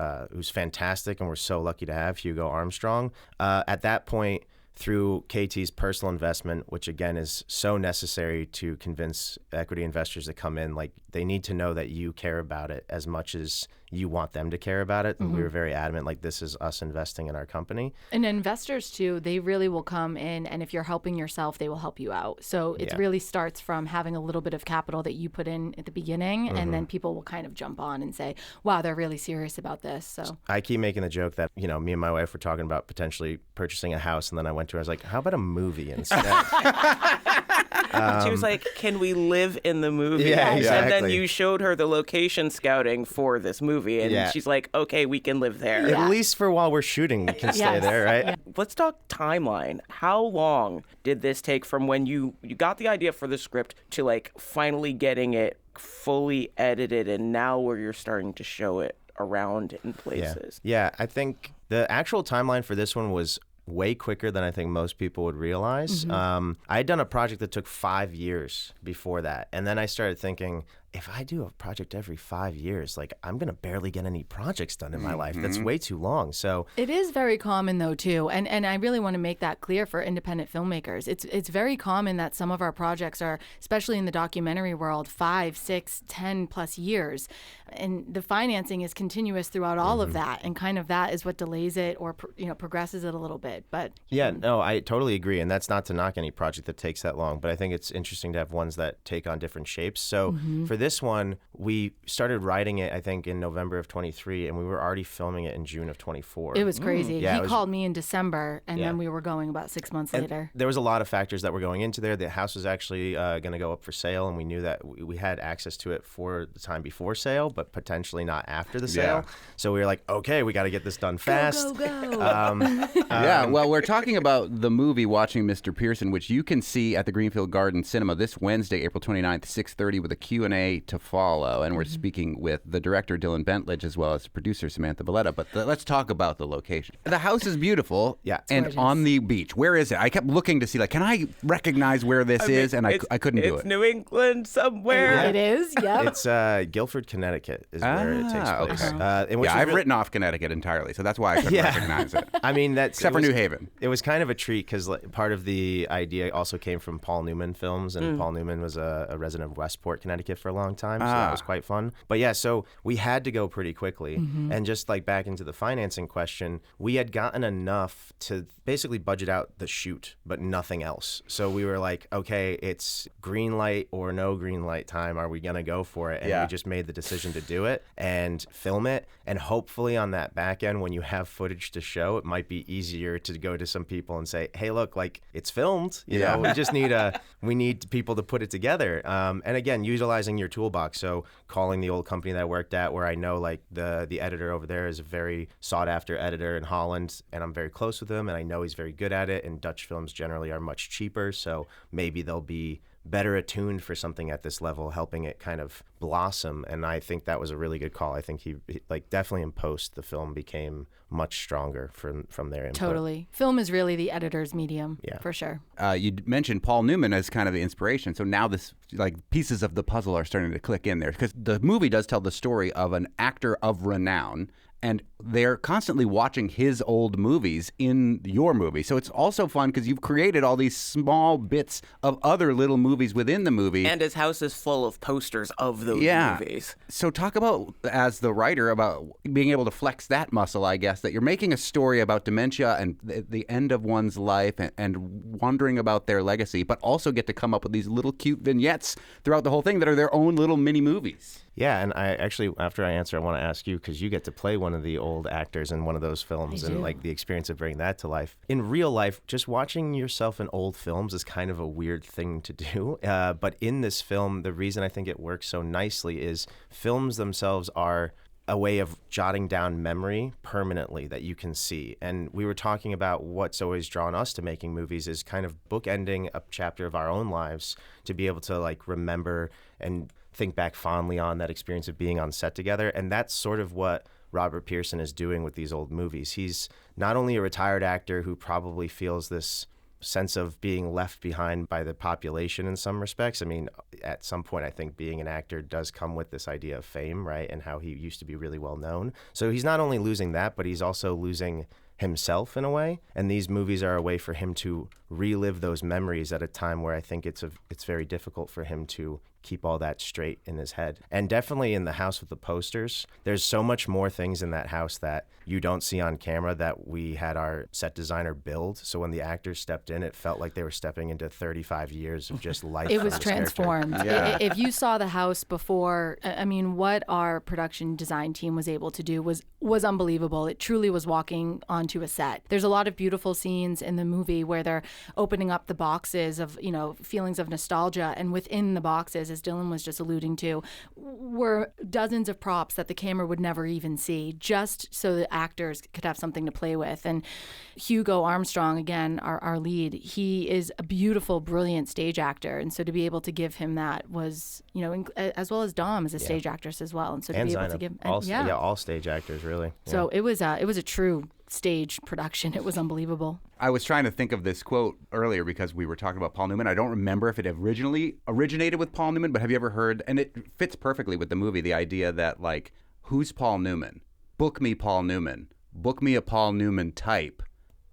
fantastic, and we're so lucky to have Hugo Armstrong. At that point, through KT's personal investment, which again is so necessary to convince equity investors to come in, like they need to know that you care about it as much as you want them to care about it. And we were very adamant, like, this is us investing in our company. And investors too, they really will come in, and if you're helping yourself, they will help you out. So it really starts from having a little bit of capital that you put in at the beginning, and then people will kind of jump on and say, wow, they're really serious about this. So I keep making the joke that, me and my wife were talking about potentially purchasing a house, and then I went to her, I was like, how about a movie instead? She was like, can we live in the movie? Yeah, exactly. And then you showed her the location scouting for this movie, and she's like, okay, we can live there. At least for while we're shooting, we can stay there, right? Yeah. Let's talk timeline. How long did this take from when you got the idea for the script to like finally getting it fully edited, and now where you're starting to show it around in places? Yeah, I think the actual timeline for this one was way quicker than I think most people would realize. I had done a project that took 5 years before that, and then I started thinking, if I do a project every 5 years, like I'm going to barely get any projects done in my life. That's way too long. So it is very common though too, and I really want to make that clear for independent filmmakers. It's very common that some of our projects are, especially in the documentary world, 5, 6, 10 plus years, and the financing is continuous throughout all of that, and kind of that is what delays it or progresses it a little bit. But yeah, no, I totally agree, and that's not to knock any project that takes that long, but I think it's interesting to have ones that take on different shapes. So for this one, we started writing it, I think, in November of 23, and we were already filming it in June of 24. It was crazy. Yeah, he called me in December, and Yeah. then we were going about 6 months later. There was a lot of factors that were going into there. The house was actually going to go up for sale, and we knew that we had access to it for the time before sale, but potentially not after the sale. Yeah. So we were like, okay, we got to get this done fast. Go. Yeah, well, we're talking about the movie Watching Mr. Pearson, which you can see at the Greenfield Garden Cinema this Wednesday, April 29th, 6:30, with a Q&A to follow. And we're speaking with the director, Dylan Bentledge, as well as the producer, Samantha Valletta. But let's talk about the location. The house is beautiful. Yeah. And gorgeous. on the beach. Where is it? I kept looking to see, like, can I recognize where this is? And I couldn't do It's it. New England somewhere. It is, yep. It's Guilford, Connecticut is where it takes place. Okay. And which Yeah, is I've really- written off Connecticut entirely, so that's why I couldn't recognize it. I mean, that's Except for New Haven. It was kind of a treat because part of the idea also came from Paul Newman Films, and Paul Newman was a resident of Westport, Connecticut for a long time, so that was quite fun. But yeah, so we had to go pretty quickly, and just like back into the financing question, we had gotten enough to basically budget out the shoot, but nothing else. So we were like, okay, it's green light or no green light time. Are we gonna go for it? And we just made the decision to do it and film it, and hopefully on that back end, when you have footage to show, it might be easier to go to some people and say, hey, look, like it's filmed. You know, we just need we need people to put it together. And again, utilizing your toolbox. So calling the old company that I worked at, where I know like the editor over there is a very sought after editor in Holland, and I'm very close with him, and I know he's very good at it. And Dutch films generally are much cheaper, so maybe they'll be better attuned for something at this level, helping it kind of blossom. And I think that was a really good call. I think he like definitely in post, the film became much stronger from their input. Totally. Film is really the editor's medium, for sure. You mentioned Paul Newman as kind of the inspiration. So now this, like, pieces of the puzzle are starting to click in there, because the movie does tell the story of an actor of renown, and they're constantly watching his old movies in your movie. So it's also fun because you've created all these small bits of other little movies within the movie. And his house is full of posters of those movies. So talk about, as the writer, about being able to flex that muscle, I guess, that you're making a story about dementia and the end of one's life and wondering about their legacy, but also get to come up with these little cute vignettes throughout the whole thing that are their own little mini movies. Yeah, and I actually, after I answer, I want to ask you, because you get to play one of the old actors in one of those films, and like the experience of bringing that to life. In real life, just watching yourself in old films is kind of a weird thing to do. But in this film, the reason I think it works so nicely is films themselves are a way of jotting down memory permanently that you can see. And we were talking about what's always drawn us to making movies is kind of bookending a chapter of our own lives to be able to like remember and think back fondly on that experience of being on set together. And that's sort of what Robert Pearson is doing with these old movies. He's not only a retired actor who probably feels this sense of being left behind by the population in some respects. I mean, at some point, I think being an actor does come with this idea of fame, right? And how he used to be really well known. So he's not only losing that, but he's also losing himself in a way. And these movies are a way for him to relive those memories at a time where I think it's very difficult for him to keep all that straight in his head. And definitely in the house with the posters, there's so much more things in that house that you don't see on camera that we had our set designer build. So when the actors stepped in, it felt like they were stepping into 35 years of just life. It for was this transformed. character. If you saw the house before, I mean, what our production design team was able to do was unbelievable. It truly was walking onto a set. There's a lot of beautiful scenes in the movie where they're opening up the boxes of, you know, feelings of nostalgia, and within the boxes, as Dylan was just alluding to, were dozens of props that the camera would never even see, just so the actors could have something to play with. And Hugo Armstrong, again, our lead, he is a beautiful, brilliant stage actor, and so to be able to give him that was, you know, as well as Dom is a stage actress as well, and so to And be able Zainab. to give, all stage actors really. So it was a true stage production. It was unbelievable. I was trying to think of this quote earlier because we were talking about Paul Newman. I don't remember if it originally originated with Paul Newman, but have you ever heard, and it fits perfectly with the movie, the idea that, like, who's Paul Newman? Book me Paul Newman. Book me a Paul Newman type.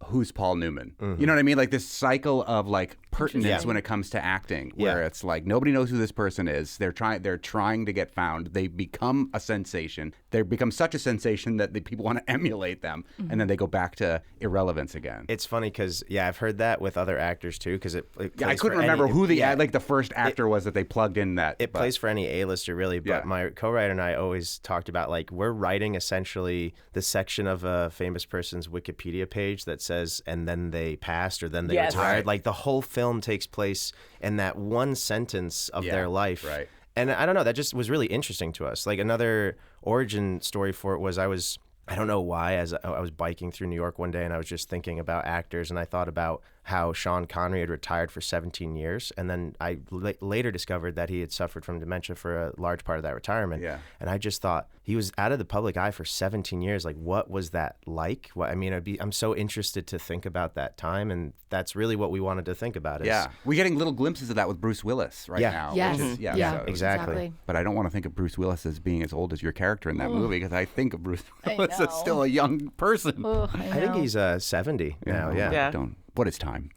Who's Paul Newman? Mm-hmm. You know what I mean? Like this cycle of like pertinence when it comes to acting, where it's like nobody knows who this person is. They're trying to get found. They become a sensation. They become such a sensation that the people want to emulate them, and then they go back to irrelevance again. It's funny because I've heard that with other actors too. Because I couldn't remember who the first actor was that they plugged in that. It plays for any A-lister really. But my co-writer and I always talked about like we're writing essentially the section of a famous person's Wikipedia page that says and then they passed or then they retired. Right. Like the whole film takes place in that one sentence of their life. Right. And I don't know, that just was really interesting to us. Like another origin story for it was I don't know why, as I was biking through New York one day and I was just thinking about actors and I thought about how Sean Connery had retired for 17 years. And then I later discovered that he had suffered from dementia for a large part of that retirement. Yeah. And I just thought he was out of the public eye for 17 years. Like, what was that like? I'm so interested to think about that time. And that's really what we wanted to think about. We're getting little glimpses of that with Bruce Willis now. Yes. Which is, so exactly. But I don't want to think of Bruce Willis as being as old as your character in that movie because I think of Bruce Willis as still a young person. I think he's 70 now. What is time?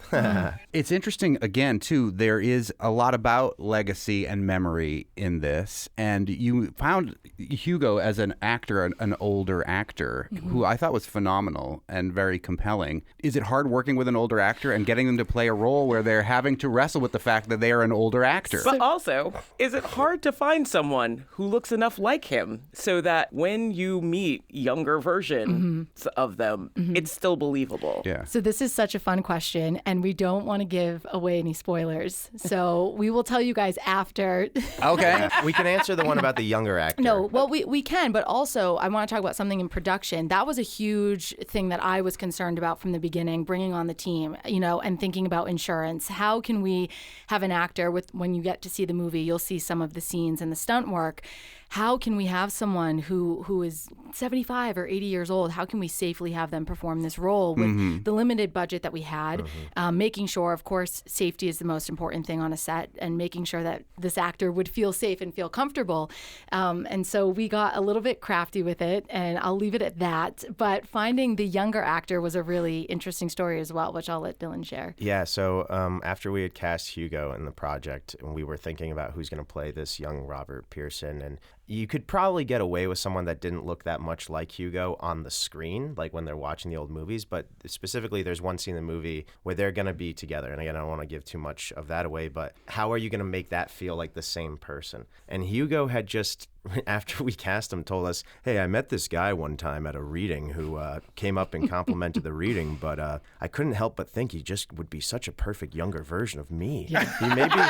It's interesting, again, too, there is a lot about legacy and memory in this. And you found Hugo as an actor, an older actor, who I thought was phenomenal and very compelling. Is it hard working with an older actor and getting them to play a role where they're having to wrestle with the fact that they are an older actor? But also, is it hard to find someone who looks enough like him so that when you meet younger versions of them, it's still believable? Yeah. So this is such a fun question, and we don't want to give away any spoilers. So we will tell you guys after. Okay. We can answer the one about the younger actor. No, well, we can, but also I want to talk about something in production. That was a huge thing that I was concerned about from the beginning, bringing on the team, and thinking about insurance. How can we have an actor when you get to see the movie, you'll see some of the scenes and the stunt work. How can we have someone who is 75 or 80 years old? How can we safely have them perform this role with the limited budget that we had? Making sure, of course, safety is the most important thing on a set, and making sure that this actor would feel safe and feel comfortable. And so we got a little bit crafty with it, and I'll leave it at that. But finding the younger actor was a really interesting story as well, which I'll let Dylan share. Yeah, so after we had cast Hugo in the project, and we were thinking about who's going to play this young Robert Pearson, and you could probably get away with someone that didn't look that much like Hugo on the screen, like when they're watching the old movies. But specifically, there's one scene in the movie where they're going to be together. And again, I don't want to give too much of that away, but how are you going to make that feel like the same person? And Hugo had just, after we cast him, told us, hey, I met this guy one time at a reading who came up and complimented the reading, but I couldn't help but think he just would be such a perfect younger version of me. Yeah. He may be...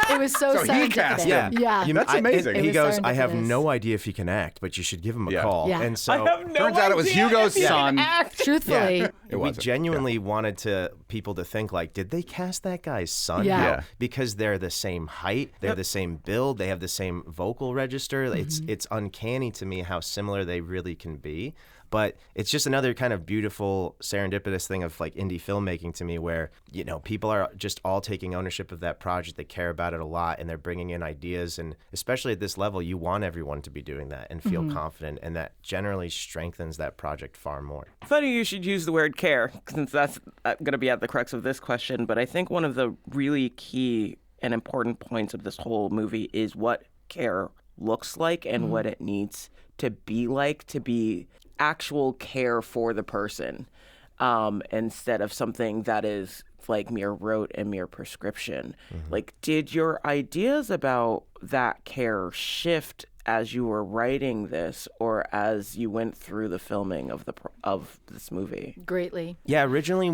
It was so he cast him. Yeah. That's amazing. He goes, I have no idea if he can act, but you should give him a call. Yeah. And so I have no turns out it was idea Hugo's if he son. can act. Truthfully. We genuinely wanted people to think like, did they cast that guy's son? Yeah. No, because they're the same height, they're the same build, they have the same vocal register. It's uncanny to me how similar they really can be. But it's just another kind of beautiful serendipitous thing of like indie filmmaking to me where, people are just all taking ownership of that project. They care about it a lot and they're bringing in ideas. And especially at this level, you want everyone to be doing that and feel confident. And that generally strengthens that project far more. Funny you should use the word care, since that's going to be at the crux of this question. But I think one of the really key and important points of this whole movie is what care looks like and what it needs to be actual care for the person, instead of something that is like mere rote and mere prescription. Like, did your ideas about that care shift as you were writing this, or as you went through the filming of this movie? Greatly. Yeah, originally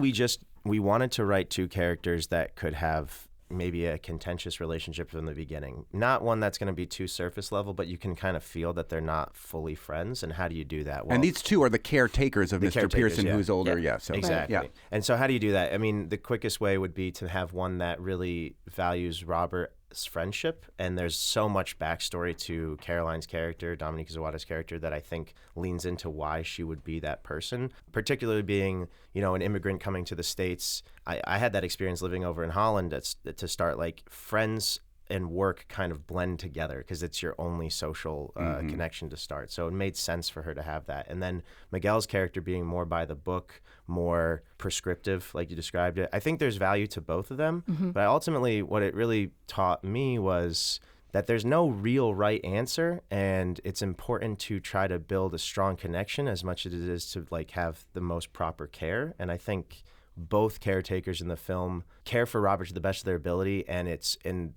we wanted to write two characters that could have maybe a contentious relationship from the beginning. Not one that's going to be too surface level, but you can kind of feel that they're not fully friends. And how do you do that? Well, and these two are the caretakers of Mr. Pearson, who's older. So, exactly. Yeah. And so how do you do that? I mean, the quickest way would be to have one that really values Robert friendship, and there's so much backstory to Caroline's character, Dominique Zawada's character, that I think leans into why she would be that person, particularly being, you know, an immigrant coming to the States. I had that experience living over in Holland to start, like, friends and work kind of blend together because it's your only social connection to start. So it made sense for her to have that. And then Miguel's character being more by the book, more prescriptive, like you described it. I think there's value to both of them. But ultimately, what it really taught me was that there's no real right answer, and it's important to try to build a strong connection as much as it is to, like, have the most proper care. And I think both caretakers in the film care for Robert to the best of their ability, and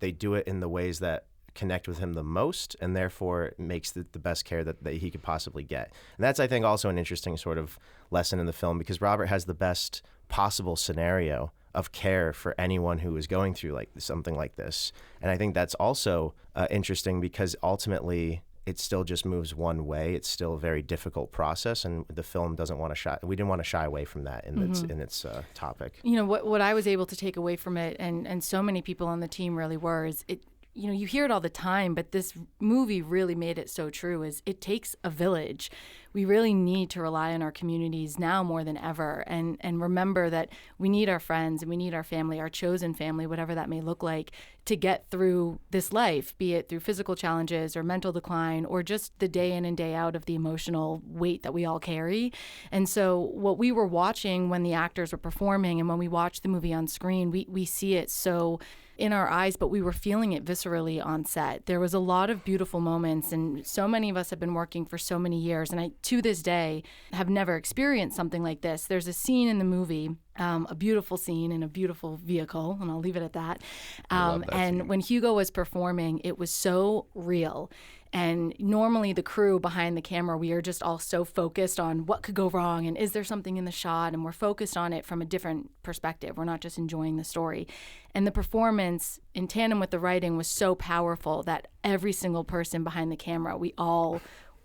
they do it in the ways that connect with him the most, and therefore it makes the best care that he could possibly get. And that's, I think, also an interesting sort of lesson in the film, because Robert has the best possible scenario of care for anyone who is going through like something like this. And I think that's also interesting because ultimately it still just moves one way. It's still a very difficult process, and the film doesn't want to shy. We didn't want to shy away from that in its topic. You know, what I was able to take away from it, and so many people on the team really were, is it. You know, you hear it all the time, but this movie really made it so true. Is it takes a village. We really need to rely on our communities now more than ever, and remember that we need our friends and we need our family, our chosen family, whatever that may look like, to get through this life, be it through physical challenges or mental decline or just the day in and day out of the emotional weight that we all carry. And so what we were watching when the actors were performing and when we watched the movie on screen, we see it so in our eyes, but we were feeling it viscerally on set. There was a lot of beautiful moments, and so many of us have been working for so many years, and I, to this day, have never experienced something like this. There's a scene in the movie, a beautiful scene in a beautiful vehicle, and I'll leave it at that. And when Hugo was performing, it was so real. And normally the crew behind the camera, we are just all so focused on what could go wrong and is there something in the shot, and we're focused on it from a different perspective. We're not just enjoying the story. And the performance in tandem with the writing was so powerful that every single person behind the camera, we all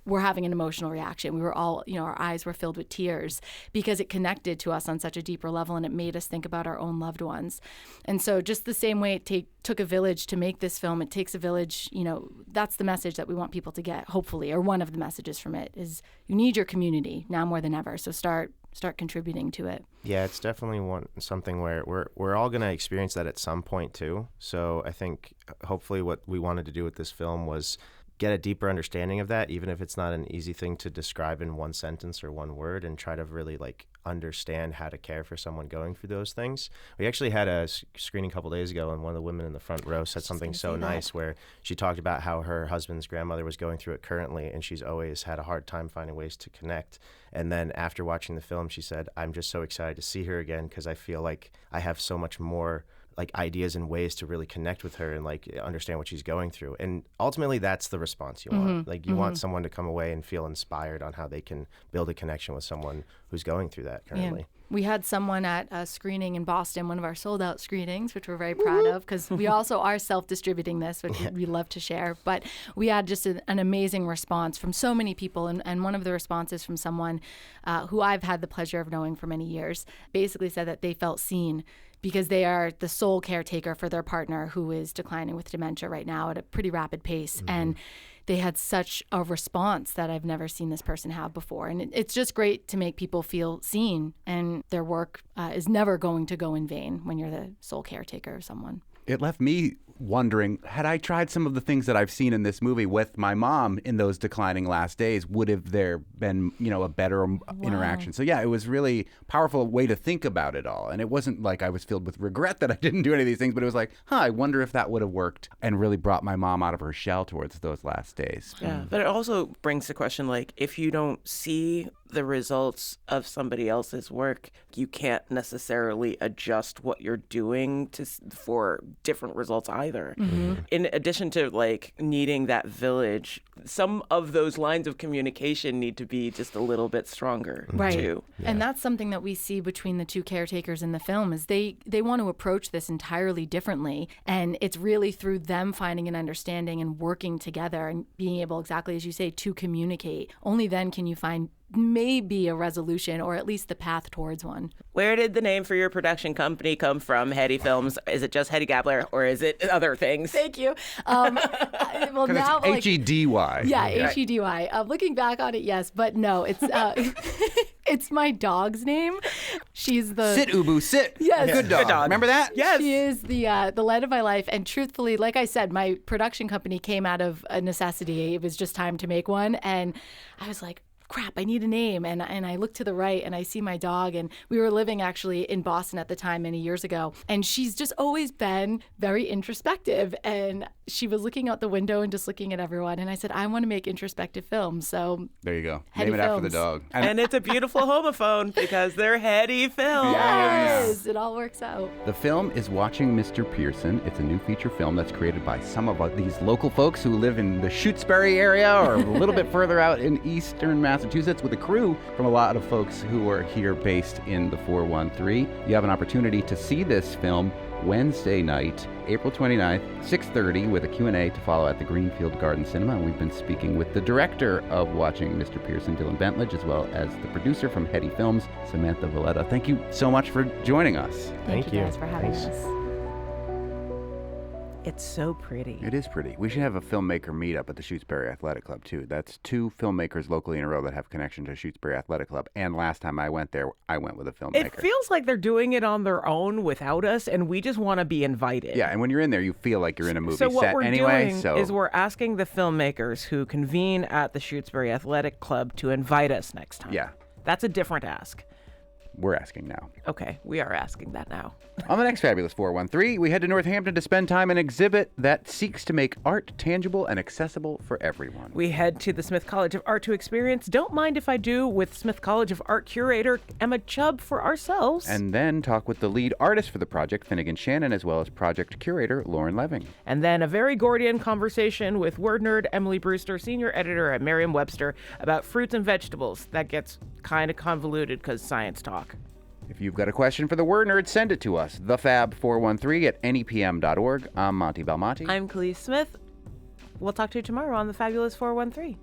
were having an emotional reaction. We were all, you know, our eyes were filled with tears because it connected to us on such a deeper level, and it made us think about our own loved ones. And so just the same way it took a village to make this film, it takes a village, you know, that's the message that we want people to get, hopefully, or one of the messages from it is you need your community now more than ever. So start contributing to it. Yeah, it's definitely something where we're all going to experience that at some point too. So I think hopefully what we wanted to do with this film was get a deeper understanding of that, even if it's not an easy thing to describe in one sentence or one word, and try to really like understand how to care for someone going through those things. We actually had a screening a couple days ago, and one of the women in the front row said something so nice where she talked about how her husband's grandmother was going through it currently, and she's always had a hard time finding ways to connect. And then after watching the film, she said, I'm just so excited to see her again because I feel like I have so much more like ideas and ways to really connect with her and like understand what she's going through. And ultimately that's the response you want. Like you want someone to come away and feel inspired on how they can build a connection with someone who's going through that currently. Yeah. We had someone at a screening in Boston, one of our sold-out screenings, which we're very proud of because we also are self-distributing this, which we love to share. But we had just an amazing response from so many people. And one of the responses from someone who I've had the pleasure of knowing for many years basically said that they felt seen because they are the sole caretaker for their partner who is declining with dementia right now at a pretty rapid pace. And they had such a response that I've never seen this person have before. And it's just great to make people feel seen, and their work is never going to go in vain when you're the sole caretaker of someone. It left me wondering, had I tried some of the things that I've seen in this movie with my mom in those declining last days, would have there been, you know, a better interaction? So yeah, it was really powerful way to think about it all. And it wasn't like I was filled with regret that I didn't do any of these things, but it was like, I wonder if that would have worked and really brought my mom out of her shell towards those last days. Yeah, but it also brings the question, like, if you don't see the results of somebody else's work, you can't necessarily adjust what you're doing for different results either. In addition to like needing that village, some of those lines of communication need to be just a little bit stronger too. Yeah. And that's something that we see between the two caretakers in the film is they want to approach this entirely differently, and it's really through them finding an understanding and working together and being able, exactly as you say, to communicate. Only then can you find may be a resolution, or at least the path towards one. Where did the name for your production company come from, Hetty Films? Is it just Hetty Gabler, or is it other things? Thank you. Well, now it's H-E-D-Y. Yeah, H-E-D-Y. Looking back on it, yes, but no, it's it's my dog's name. She's the Sit, Ubu, sit. Yes. Good dog. Remember that? Yes. She is the light of my life, and truthfully, like I said, my production company came out of a necessity. It was just time to make one, and I was like, crap, I need a name. And I look to the right and I see my dog, and we were living actually in Boston at the time many years ago. And she's just always been very introspective. And she was looking out the window and just looking at everyone. And I said, I want to make introspective films. So there you go. Hetty Name it after the Films. dog. And it's a beautiful homophone because they're Hetty Films. Yes, it all works out. The film is Watching Mr. Pearson. It's a new feature film that's created by some of these local folks who live in the Shutesbury area or a little bit further out in eastern Massachusetts, with a crew from a lot of folks who are here based in the 413. You have an opportunity to see this film Wednesday night, April 29th, 6:30, with a Q&A to follow at the Greenfield Garden Cinema. And we've been speaking with the director of Watching Mr. Pearson, Dylan Bentledge, as well as the producer from Hetty Films, Samantha Valletta. Thank you so much for joining us. Thank you guys for having us. It's so pretty. It is pretty. We should have a filmmaker meetup at the Shutesbury Athletic Club, too. That's 2 filmmakers locally in a row that have connection to Shutesbury Athletic Club. And last time I went there, I went with a filmmaker. It feels like they're doing it on their own without us, and we just want to be invited. Yeah, and when you're in there, you feel like you're in a movie so what set we're anyway. doing is we're asking the filmmakers who convene at the Shutesbury Athletic Club to invite us next time. Yeah. That's a different ask. We're asking now. Okay, we are asking that now. On the next Fabulous 413, we head to Northampton to spend time in an exhibit that seeks to make art tangible and accessible for everyone. We head to the Smith College of Art to experience Don't Mind If I Do with Smith College of Art curator Emma Chubb for ourselves. And then talk with the lead artist for the project, Finnegan Shannon, as well as project curator Lauren Leving. And then a very Gordian conversation with word nerd Emily Brewster, senior editor at Merriam-Webster, about fruits and vegetables. That gets kind of convoluted because science talk. If you've got a question for the Word Nerd, send it to us, thefab413@nepm.org. I'm Monty Belmonte. I'm Khalees Smith. We'll talk to you tomorrow on the Fabulous 413.